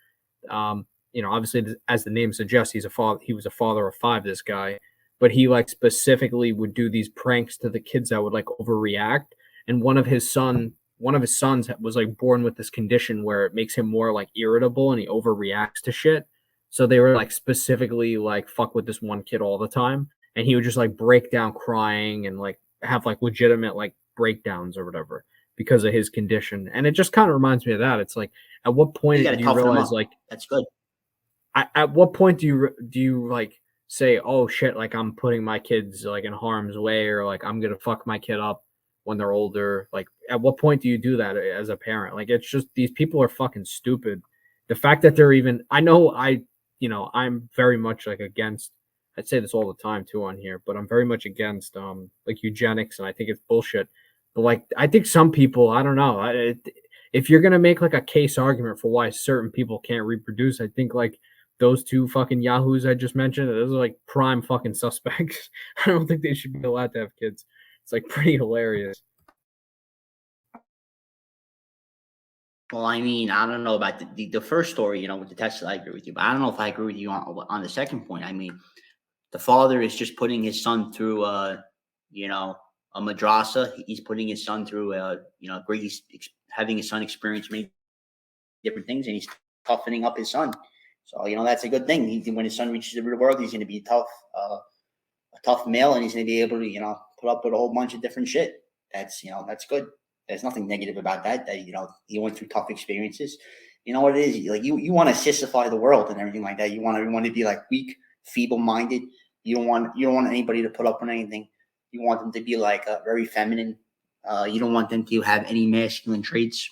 Obviously, as the name suggests, he was a father of 5, this guy, but he like specifically would do these pranks to the kids that would like overreact. And one of his sons was like born with this condition where it makes him more like irritable and he overreacts to shit. So they were like specifically like fuck with this one kid all the time, and he would just like break down crying and like have like legitimate like breakdowns or whatever because of his condition. And it just kind of reminds me of that. It's like, at what point do you realize like that's good? At what point do you like say, oh shit, like I'm putting my kids like in harm's way, or like I'm gonna fuck my kid up when they're older? Like, at what point do you do that as a parent? Like, it's just, these people are fucking stupid. The fact that they're even, I'm very much like against, I'd say this all the time too on here, but I'm very much against like eugenics, and I think it's bullshit. But like, I think some people, I don't know, if you're gonna make like a case argument for why certain people can't reproduce, I think like those 2 fucking yahoos I just mentioned, those are like prime fucking suspects. I don't think they should be allowed to have kids. It's like pretty hilarious. Well, I mean, I don't know about the first story, with the Tesla. I agree with you, but I don't know if I agree with you on the second point. I mean, the father is just putting his son through, a madrasa. He's putting his son through, he's having his son experience many different things, and he's toughening up his son. So that's a good thing. When his son reaches the real world, he's going to be a tough male, and he's going to be able to put up with a whole bunch of different shit. That's that's good. There's nothing negative about that. That he went through tough experiences. You know what it is? Like you want to sissify the world and everything like that. You want everyone to be like weak, feeble-minded. You don't want anybody to put up with anything. You want them to be like very feminine. You don't want them to have any masculine traits.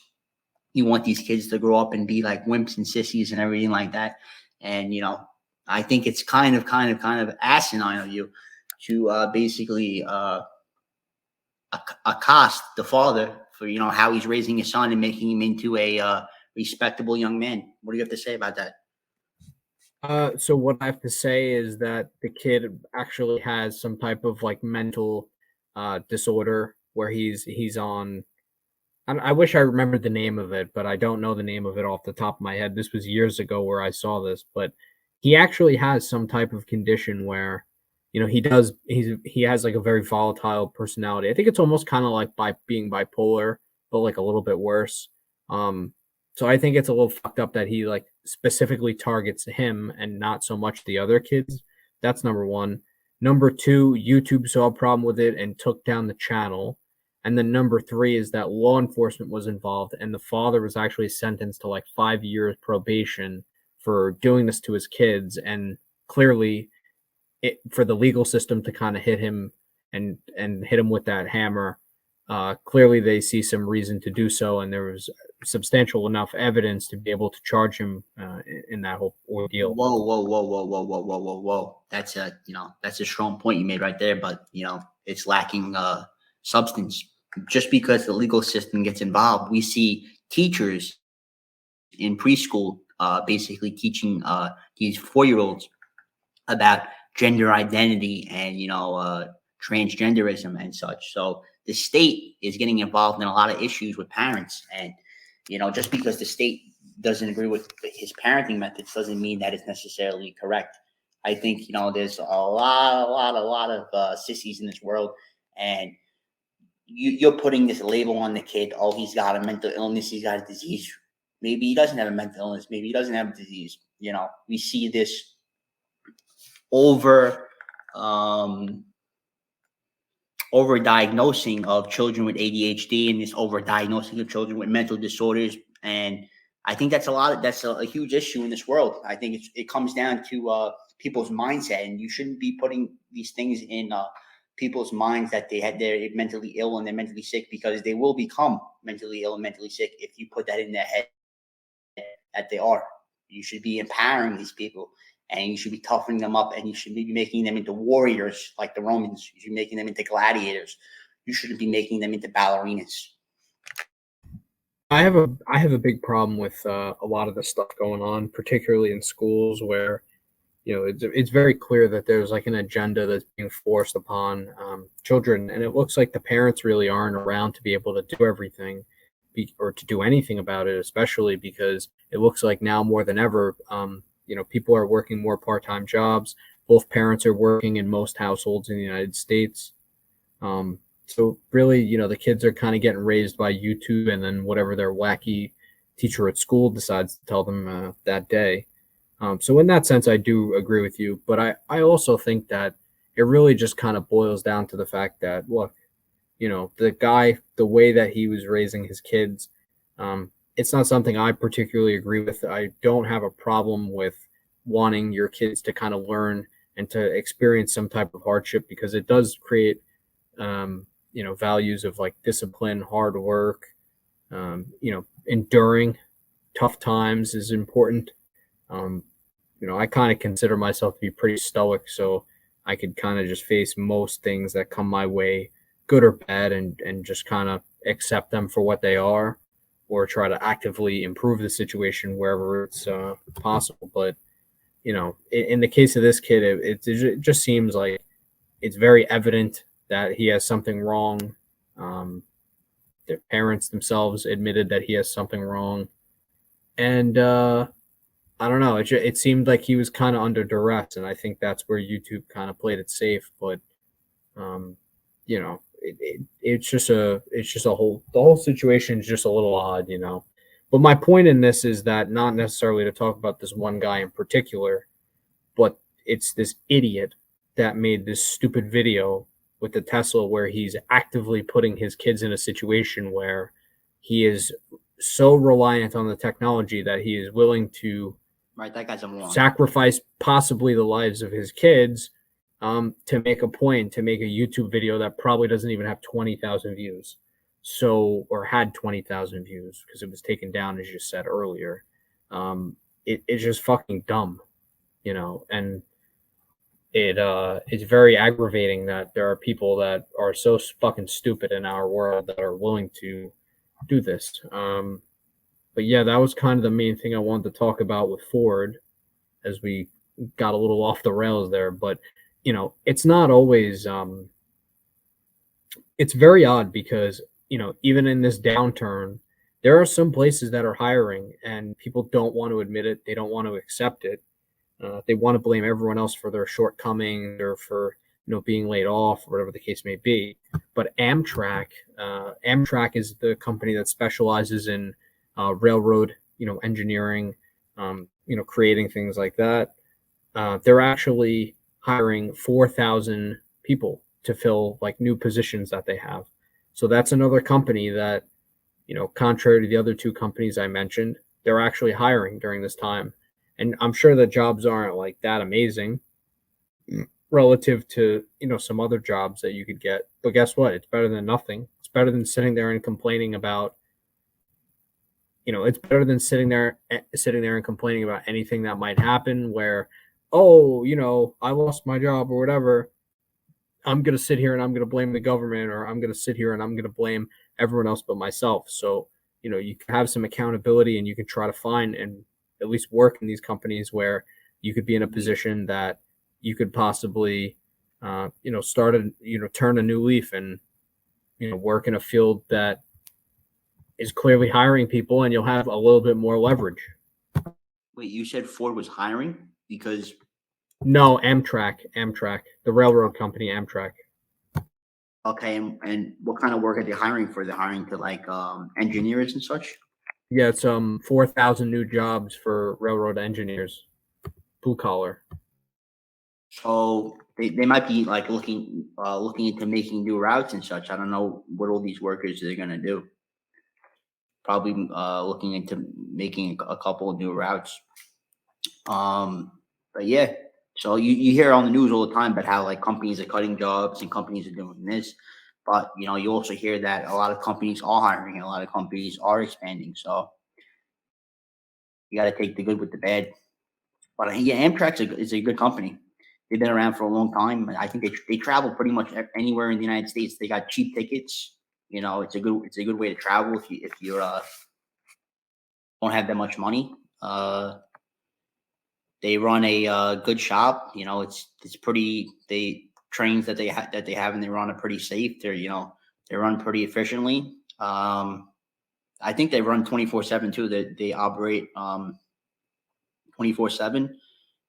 You want these kids to grow up and be like wimps and sissies and everything like that. And I think it's kind of asinine of you to basically accost the father for how he's raising his son and making him into a respectable young man. What do you have to say about that? So what I have to say is that the kid actually has some type of like mental disorder where he's on. I wish I remembered the name of it, but I don't know the name of it off the top of my head. This was years ago where I saw this, but he actually has some type of condition where, he has like a very volatile personality. I think it's almost kind of like by being bipolar, but like a little bit worse. So I think it's a little fucked up that he like specifically targets him and not so much the other kids. That's number one. Number two, YouTube saw a problem with it and took down the channel. And then number 3 is that law enforcement was involved, and the father was actually sentenced to like 5 years probation for doing this to his kids. And clearly, for the legal system to kind of hit him and hit him with that hammer, clearly they see some reason to do so, and there was substantial enough evidence to be able to charge him in that whole ordeal. Whoa, whoa, whoa, whoa, whoa, whoa, whoa, whoa, whoa. That's a, that's a strong point you made right there, but it's lacking substance. Just because the legal system gets involved, we see teachers in preschool basically teaching these 4-year-olds about gender identity and transgenderism and such. So the state is getting involved in a lot of issues with parents, and just because the state doesn't agree with his parenting methods doesn't mean that it's necessarily correct. I think there's a lot of sissies in this world, and you're putting this label on the kid. Oh, he's got a mental illness. He's got a disease. Maybe he doesn't have a mental illness. Maybe he doesn't have a disease. We see this over diagnosing of children with ADHD and this over diagnosing of children with mental disorders. And I think that's a huge issue in this world. I think it comes down to people's mindset, and you shouldn't be putting these things in people's minds that they're mentally ill and they're mentally sick, because they will become mentally ill and mentally sick if you put that in their head that they are. You should be empowering these people, and you should be toughening them up, and you should be making them into warriors like the Romans. You should be making them into gladiators. You shouldn't be making them into ballerinas. I have a big problem with a lot of the stuff going on, particularly in schools, where it's very clear that there's like an agenda that's being forced upon children, and it looks like the parents really aren't around to be able to do everything or to do anything about it, especially because it looks like now more than ever, people are working more part-time jobs. Both parents are working in most households in the United States. So really, the kids are kind of getting raised by YouTube and then whatever their wacky teacher at school decides to tell them that day. So in that sense, I do agree with you. But I also think that it really just kind of boils down to the fact that, look, the guy, the way that he was raising his kids, it's not something I particularly agree with. I don't have a problem with wanting your kids to kind of learn and to experience some type of hardship, because it does create, values of like discipline, hard work, enduring tough times is important. I kind of consider myself to be pretty stoic, so I could kind of just face most things that come my way, good or bad, and just kind of accept them for what they are, or try to actively improve the situation wherever it's possible. But in the case of this kid, it just seems like it's very evident that he has something wrong. Their parents themselves admitted that he has something wrong, and I don't know. It seemed like he was kind of under duress, and I think that's where YouTube kind of played it safe. But it's just a the whole situation is just a little odd, But my point in this is that not necessarily to talk about this one guy in particular, but it's this idiot that made this stupid video with the Tesla where he's actively putting his kids in a situation where he is so reliant on the technology that he is willing to that guy's a moron. Sacrifice possibly the lives of his kids to make a point, to make a YouTube video that probably doesn't even have 20,000 views. Or had 20,000 views because it was taken down, as you said earlier. It's just fucking dumb, and it's very aggravating that there are people that are so fucking stupid in our world that are willing to do this. But yeah, that was kind of the main thing I wanted to talk about with Ford, as we got a little off the rails there. But it's not always it's very odd because even in this downturn, there are some places that are hiring and people don't want to admit it. They don't want to accept it. They want to blame everyone else for their shortcomings or for being laid off or whatever the case may be. But Amtrak is the company that specializes in railroad engineering, creating things like that. They're actually hiring 4,000 people to fill like new positions that they have. So that's another company that, contrary to the other two companies I mentioned, they're actually hiring during this time. And I'm sure the jobs aren't like that amazing relative to, some other jobs that you could get. But guess what? It's better than nothing. It's better than sitting there and complaining about, it's better than sitting there and complaining about anything that might happen where, oh, I lost my job or whatever. I'm going to sit here and I'm going to blame the government, or I'm going to sit here and I'm going to blame everyone else but myself. So, you can have some accountability and you can try to find and at least work in these companies where you could be in a position that you could possibly, turn a new leaf and, work in a field that is clearly hiring people, and you'll have a little bit more leverage. Wait, you said Ford was hiring because No, Amtrak, the railroad company, Amtrak. okay, and what kind of work are they hiring for? They're hiring to like engineers and such. Yeah, it's 4,000 new jobs for railroad engineers, blue collar. So they might be like looking into making new routes and such. I don't know what all these workers are gonna do. Probably looking into making a couple of new routes. But yeah, so you hear on the news all the time about how like companies are cutting jobs and companies are doing this, but you also hear that a lot of companies are hiring and a lot of companies are expanding. So you got to take the good with the bad. But yeah, Amtrak is a good company. They've been around for a long time. I think they travel pretty much anywhere in the United States. They got cheap tickets. It's a good way to travel if you don't have that much money. They run a good shop. It's pretty. They trains that they have and they run are pretty safe. They run pretty efficiently. I think they run 24/7 too. They operate 24/7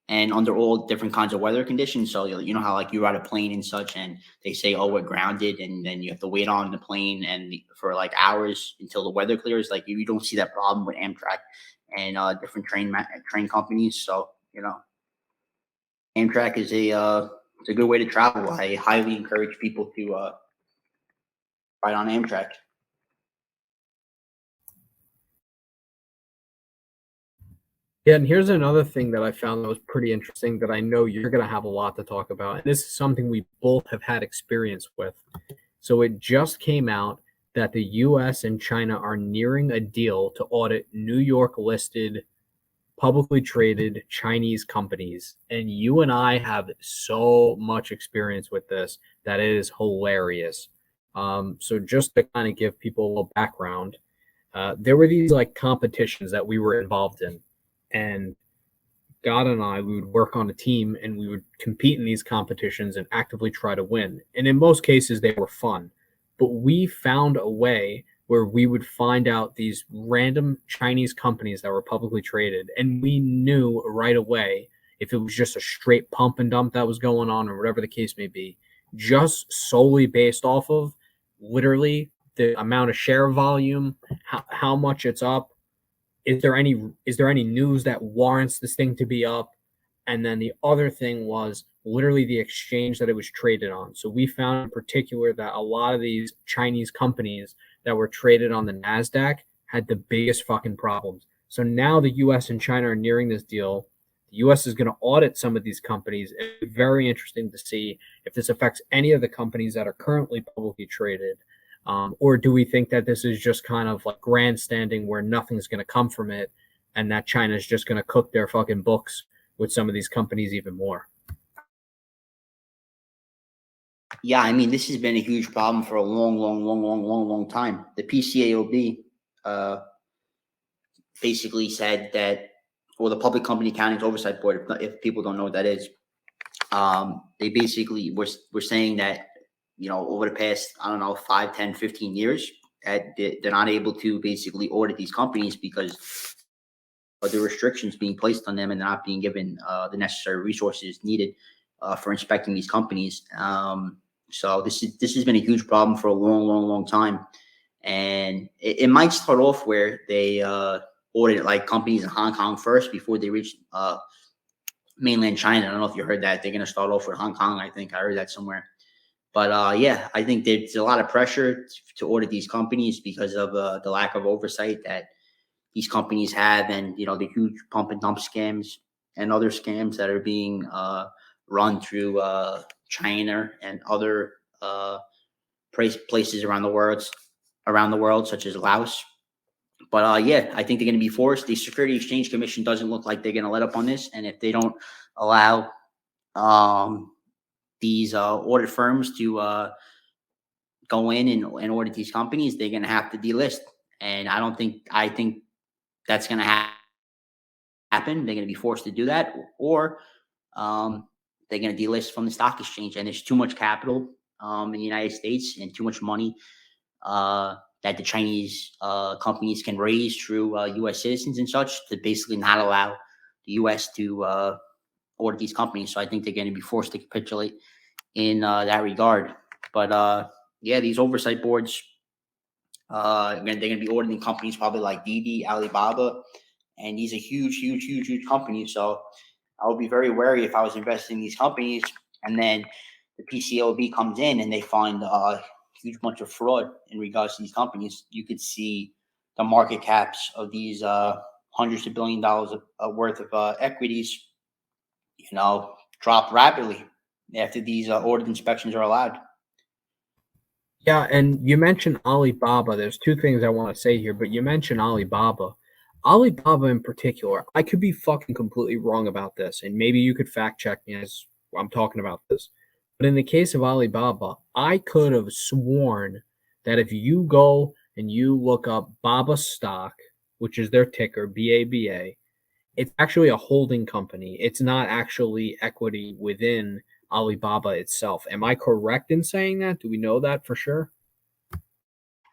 and under all different kinds of weather conditions. So you know how like you ride a plane and such, and they say, "Oh, we're grounded," and then you have to wait on the plane for like hours until the weather clears. Like you don't see that problem with Amtrak and different train companies. So Amtrak is it's a good way to travel. I highly encourage people to ride on Amtrak. Yeah, and here's another thing that I found that was pretty interesting that I know you're going to have a lot to talk about. And this is something we both have had experience with. So it just came out that the US and China are nearing a deal to audit New York listed, publicly traded Chinese companies. And you and I have so much experience with this that it is hilarious. So just to kind of give people a little background, there were these like competitions that we were involved in. And God and I, we would work on a team and we would compete in these competitions and actively try to win. And in most cases, they were fun. But we found a way where we would find out these random Chinese companies that were publicly traded. And we knew right away if it was just a straight pump and dump that was going on or whatever the case may be, just solely based off of literally the amount of share volume, how much it's up. Is there any news that warrants this thing to be up? And then the other thing was literally the exchange that it was traded on. So we found in particular that a lot of these Chinese companies that were traded on the NASDAQ had the biggest fucking problems. So now the US and China are nearing this deal. The US is going to audit some of these companies. It's very interesting to see if this affects any of the companies that are currently publicly traded. Or do we think that this is just kind of like grandstanding where nothing's going to come from it and that China's just going to cook their fucking books with some of these companies even more? Yeah, I mean, this has been a huge problem for a long time. The PCAOB basically said that, or the Public Company Accounting Oversight Board, if people don't know what that is, they basically were saying that, over the past, I don't know, 5, 10, 15 years, that they're not able to basically audit these companies because of the restrictions being placed on them and not being given the necessary resources needed for inspecting these companies. So this has been a huge problem for a long time. And it might start off where they audit like companies in Hong Kong first before they reach mainland China. I don't know if you heard that. They're going to start off with Hong Kong. I think I heard that somewhere. But yeah, I think there's a lot of pressure to audit these companies because of the lack of oversight that these companies have, and the huge pump and dump scams and other scams that are being run through China and other places around the world, such as Laos. But yeah, I think they're going to be forced. The Security Exchange Commission doesn't look like they're going to let up on this, and if they don't allow these audit firms to go in and audit these companies, they're going to have to delist. And I think that's going to happen. They're going to be forced to do that, or they're going to delist from the stock exchange. And there's too much capital in the United States and too much money that the Chinese companies can raise through U.S. citizens and such to basically not allow the U.S. to audit these companies. So I think they're going to be forced to capitulate in that regard. But yeah, these oversight boards, they're going to be auditing companies probably like Didi, Alibaba, and these are huge companies. So I would be very wary if I was investing in these companies, and then the PCAOB comes in and they find a huge bunch of fraud in regards to these companies. You could see the market caps of these hundreds of $billions worth of equities, drop rapidly after these audit inspections are allowed. Yeah, and you mentioned Alibaba. There's two things I want to say here, but you mentioned Alibaba. Alibaba in particular, I could be fucking completely wrong about this, and maybe you could fact check me as I'm talking about this. But in the case of Alibaba, I could have sworn that if you go and you look up Baba stock, which is their ticker, BABA, it's actually a holding company. It's not actually equity within Alibaba itself. Am I correct in saying that? Do we know that for sure?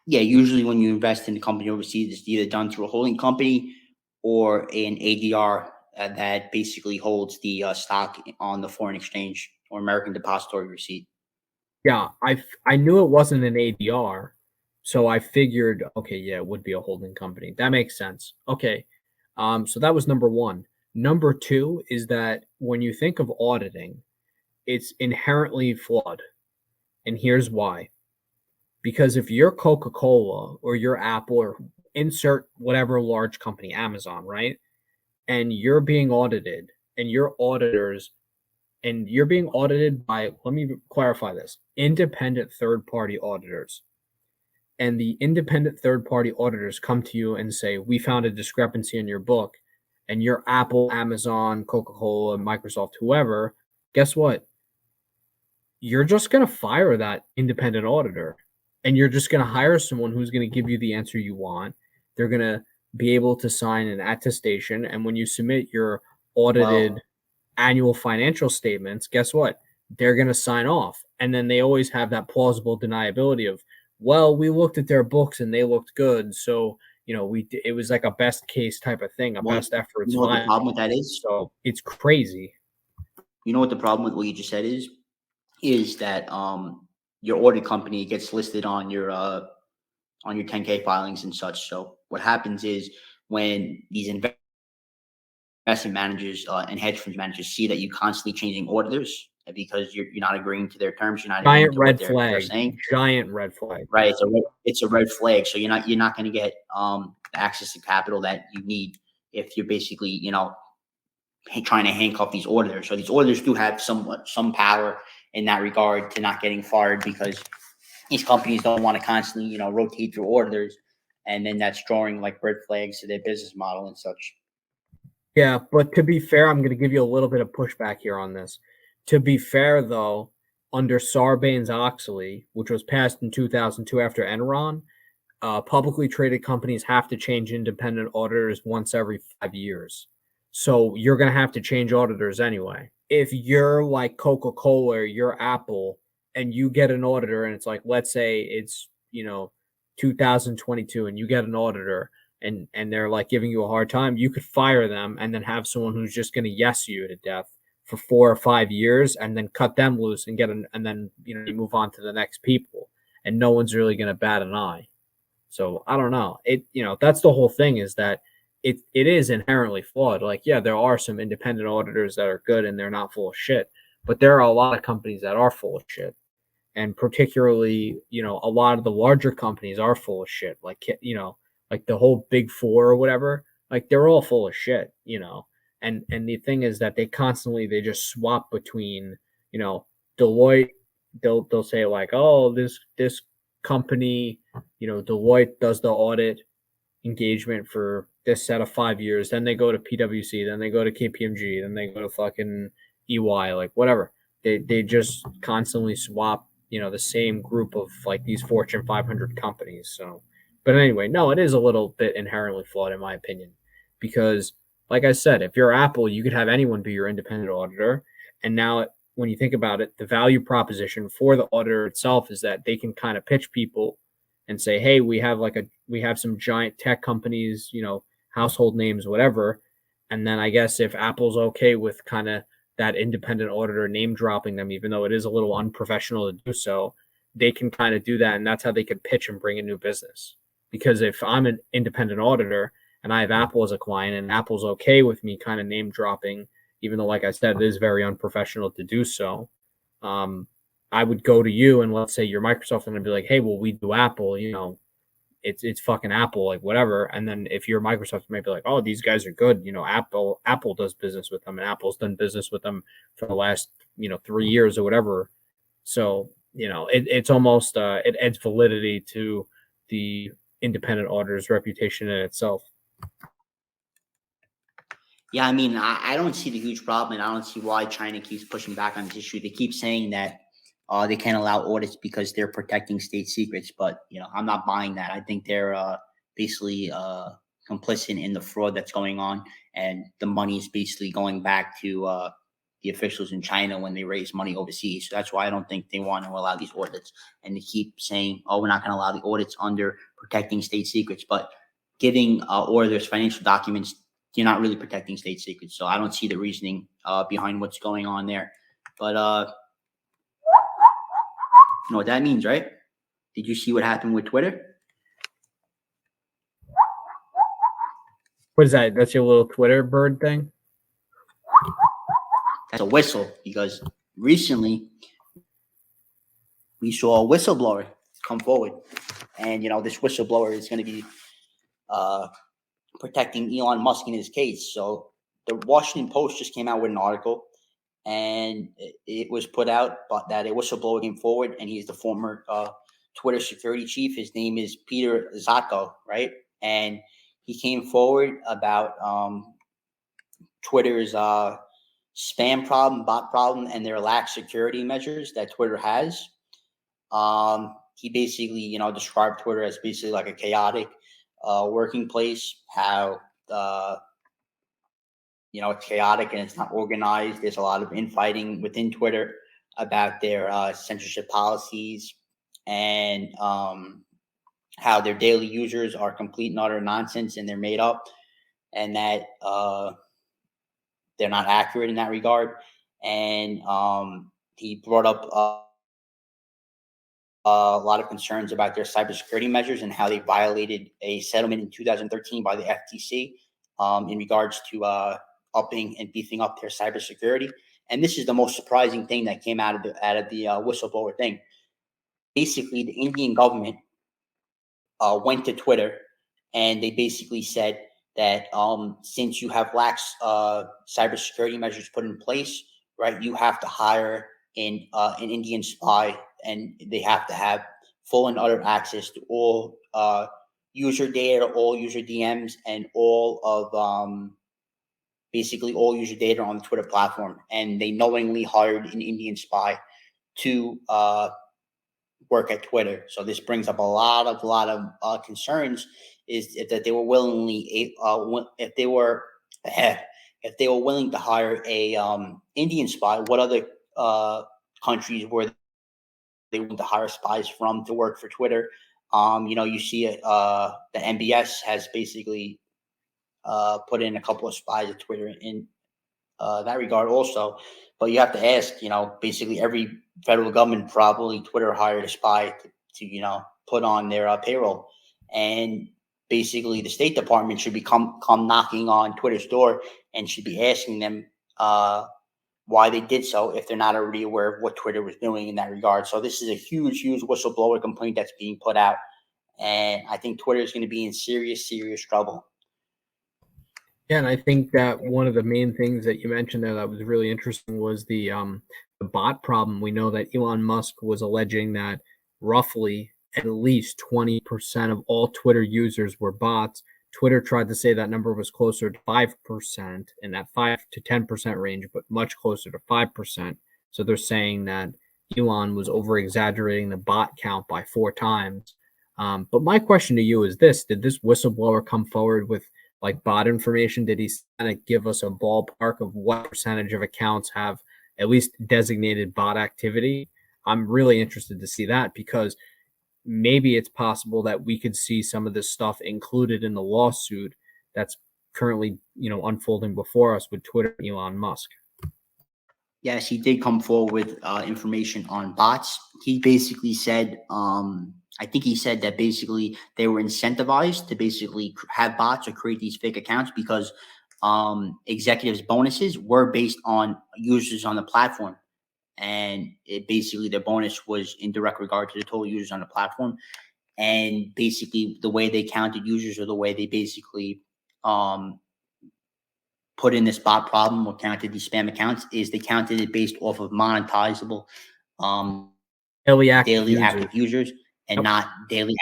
Yeah, usually when you invest in a company overseas, it's either done through a holding company or an ADR that basically holds the stock on the foreign exchange or American Depository Receipt. Yeah, I knew it wasn't an ADR, so I figured, okay, yeah, it would be a holding company. That makes sense. Okay, so that was number one. Number two is that when you think of auditing, it's inherently flawed, and here's why. Because if you're Coca-Cola or you're Apple or insert whatever large company, Amazon, right? And you're being audited and your auditors and you're being audited by, let me clarify this, independent third-party auditors. And the independent third-party auditors come to you and say, we found a discrepancy in your book, and you're Apple, Amazon, Coca-Cola, Microsoft, whoever, guess what? You're just going to fire that independent auditor, and you're just going to hire someone who's going to give you the answer you want. They're going to be able to sign an attestation, and when you submit your audited annual financial statements, guess what? They're going to sign off. And then they always have that plausible deniability of, well, we looked at their books and they looked good. So, it was like a best case type of thing, best effort. You know what the problem with that is? So it's crazy. You know what the problem with what you just said is that your audit company gets listed on your 10K filings and such. So what happens is when these investment managers and hedge fund managers see that you constantly changing auditors because you're not agreeing to their terms, you're not agreeing to what they're saying. Giant red flag. Right, it's a red flag. So you're not going to get access to capital that you need if you're basically trying to handcuff these auditors. So these auditors do have some power in that regard to not getting fired, because these companies don't want to constantly rotate through auditors, and then that's drawing like red flags to their business model and such. Yeah, but to be fair, I'm going to give you a little bit of pushback here on this. To be fair, though, under Sarbanes-Oxley, which was passed in 2002 after Enron, publicly traded companies have to change independent auditors once every 5 years. So you're going to have to change auditors anyway. If you're like Coca-Cola or you're Apple and you get an auditor and it's like, let's say it's, 2022 and you get an auditor and they're like giving you a hard time, you could fire them and then have someone who's just going to yes you to death for 4 or 5 years and then cut them loose and and then, you move on to the next people and no one's really going to bat an eye. So I don't know. That's the whole thing, is that it is inherently flawed. Like, yeah, there are some independent auditors that are good and they're not full of shit, but there are a lot of companies that are full of shit. And particularly, a lot of the larger companies are full of shit. Like, like the whole big four or whatever, like they're all full of shit, and the thing is that they just swap between, Deloitte, they'll say like, oh, this company, Deloitte does the audit engagement for this set of 5 years. Then they go to PwC, then they go to KPMG, then they go to fucking EY, like whatever. They just constantly swap, the same group of like these Fortune 500 companies. So, but anyway, no, it is a little bit inherently flawed in my opinion, because like I said, if you're Apple, you could have anyone be your independent auditor. And now when you think about it, the value proposition for the auditor itself is that they can kind of pitch people and say, hey, we have some giant tech companies, household names, whatever. And then I guess if Apple's okay with kind of that independent auditor name dropping them, even though it is a little unprofessional to do so, they can kind of do that. And that's how they can pitch and bring in new business. Because if I'm an independent auditor and I have Apple as a client and Apple's okay with me kind of name dropping, even though, like I said, it is very unprofessional to do so, I would go to you and let's say you're Microsoft and I'd be like, hey, well, we do Apple, it's fucking Apple, like whatever. And then if you're Microsoft, you might be like, oh, these guys are good. Apple does business with them and Apple's done business with them for the last, 3 years or whatever. So, it's almost, it adds validity to the independent auditor's reputation in itself. Yeah, I mean, I don't see the huge problem, and I don't see why China keeps pushing back on this issue. They keep saying that they can't allow audits because they're protecting state secrets, but I'm not buying that. I think they're basically complicit in the fraud that's going on, and the money is basically going back to the officials in China when they raise money overseas. So that's why I don't think they want to allow these audits. And they keep saying, "Oh, we're not going to allow the audits under protecting state secrets," but giving auditors financial documents, you're not really protecting state secrets. So I don't see the reasoning behind what's going on there. But you know what that means, right? Did you see what happened with Twitter? What is that? That's your little Twitter bird thing? That's a whistle, because recently we saw a whistleblower come forward. And, this whistleblower is going to be protecting Elon Musk in his case. So the Washington Post just came out with an article, and it was put out that a whistleblower came forward, and he's the former Twitter security chief. His name is Peter ZUCK, right? And he came forward about Twitter's spam problem, bot problem, and their lax security measures that Twitter has. He basically, described Twitter as basically like a chaotic working place, how it's chaotic and it's not organized. There's a lot of infighting within Twitter about their censorship policies, and how their daily users are complete and utter nonsense and they're made up, and that they're not accurate in that regard. And he brought up a lot of concerns about their cybersecurity measures and how they violated a settlement in 2013 by the FTC in regards to upping and beefing up their cybersecurity. And this is the most surprising thing that came out of the whistleblower thing. Basically, the Indian government went to Twitter, and they basically said that since you have lax cybersecurity measures put in place, right, you have to hire an Indian spy, and they have to have full and utter access to all user data, all user DMs, and all of basically all user data on the Twitter platform. And they knowingly hired an Indian spy to work at Twitter. So this brings up a lot of concerns. Is that they were willingly if they were willing to hire a Indian spy, what other countries were they willing to hire spies from to work for Twitter? You see the MBS has basically put in a couple of spies at Twitter in that regard also. But you have to ask, basically every federal government, probably Twitter hired a spy to put on their payroll. And basically the State Department should come knocking on Twitter's door and should be asking them why they did so if they're not already aware of what Twitter was doing in that regard. So this is a huge whistleblower complaint that's being put out. And I think Twitter is going to be in serious trouble. Yeah, and I think that one of the main things that you mentioned there that was really interesting was the bot problem. We know that Elon Musk was alleging that roughly at least 20% of all Twitter users were bots. Twitter tried to say that number was closer to 5%, in that 5 to 10% range, but much closer to 5%. So they're saying that Elon was over exaggerating the bot count by 4 times. But my question to you is this: did this whistleblower come forward with like bot information? Did he kind of give us a ballpark of what percentage of accounts have at least designated bot activity? I'm really interested to see that, because maybe it's possible that we could see some of this stuff included in the lawsuit that's currently, unfolding before us with Twitter and Elon Musk. Yes, he did come forward with information on bots. He basically said, I think he said that basically they were incentivized to basically have bots or create these fake accounts because executives' bonuses were based on users on the platform. And it basically, their bonus was in direct regard to the total users on the platform. And basically, the way they counted users, or the way they basically put in this bot problem or counted these spam accounts, is they counted it based off of monetizable Daily active users and Yep. not daily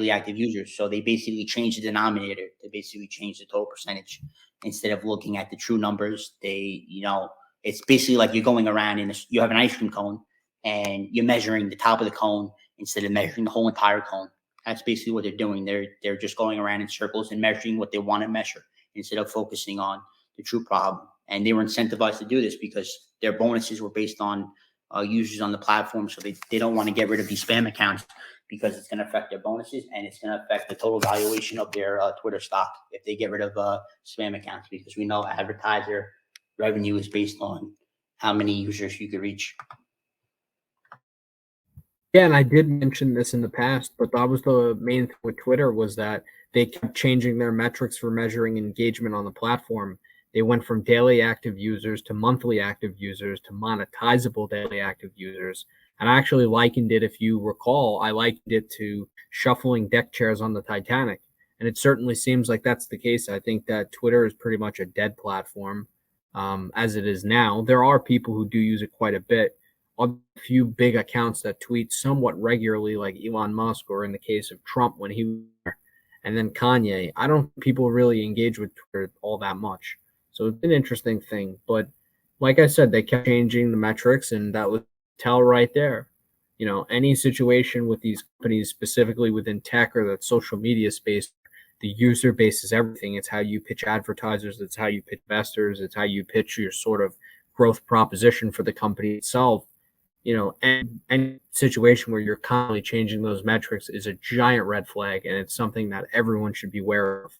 active users. So they basically changed the denominator. They basically changed the total percentage. Instead of looking at the true numbers, it's basically like you're going around and you have an ice cream cone and you're measuring the top of the cone instead of measuring the whole entire cone. That's basically what they're doing. They're just going around in circles and measuring what they want to measure instead of focusing on the true problem. And they were incentivized to do this because their bonuses were based on users on the platform. So they don't want to get rid of these spam accounts because it's going to affect their bonuses and it's going to affect the total valuation of their Twitter stock if they get rid of spam accounts, because we know advertiser revenue is based on how many users you could reach. Yeah, and I did mention this in the past, but that was the main thing with Twitter, was that they kept changing their metrics for measuring engagement on the platform. They went from daily active users to monthly active users to monetizable daily active users. And I actually likened it, if you recall, I likened it to shuffling deck chairs on the Titanic. And it certainly seems like that's the case. I think that Twitter is pretty much a dead platform as it is now. There are people who do use it quite a bit. A few big accounts that tweet somewhat regularly, like Elon Musk, or in the case of Trump when he was there, and then Kanye. I don't think people really engage with Twitter all that much. So it's an interesting thing. But like I said, they kept changing the metrics, and that was tell right there. Any situation with these companies, specifically within tech or that social media space, the user base is everything. It's how you pitch advertisers, it's how you pitch investors, it's how you pitch your sort of growth proposition for the company itself. Any situation where you're constantly changing those metrics is a giant red flag, and it's something that everyone should be aware of.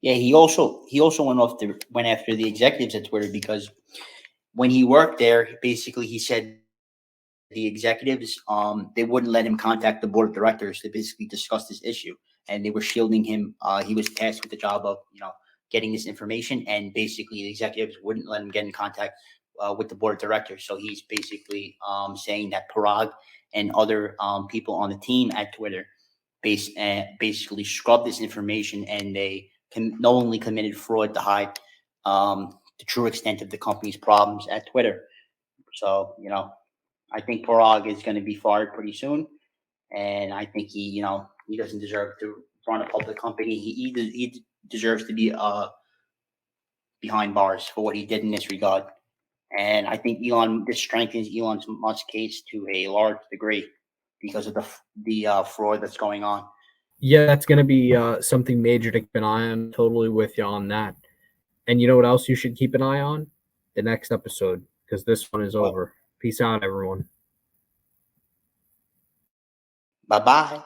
Yeah, he also went after the executives at Twitter because when he worked there, basically he said the executives they wouldn't let him contact the board of directors to basically discuss this issue, and they were shielding him. He was tasked with the job of getting this information, and basically the executives wouldn't let him get in contact with the board of directors. So he's basically saying that Parag and other people on the team at Twitter basically scrubbed this information, and they knowingly committed fraud to hide the true extent of the company's problems at Twitter. So I think Parag is going to be fired pretty soon, and I think he doesn't deserve to run a public company. He deserves to be behind bars for what he did in this regard. And I think this strengthens Elon Musk's case to a large degree because of the fraud that's going on. Yeah, that's going to be something major to keep an eye on. Totally with you on that. And you know what else you should keep an eye on? The next episode, because this one is over. Peace out, everyone. Bye bye.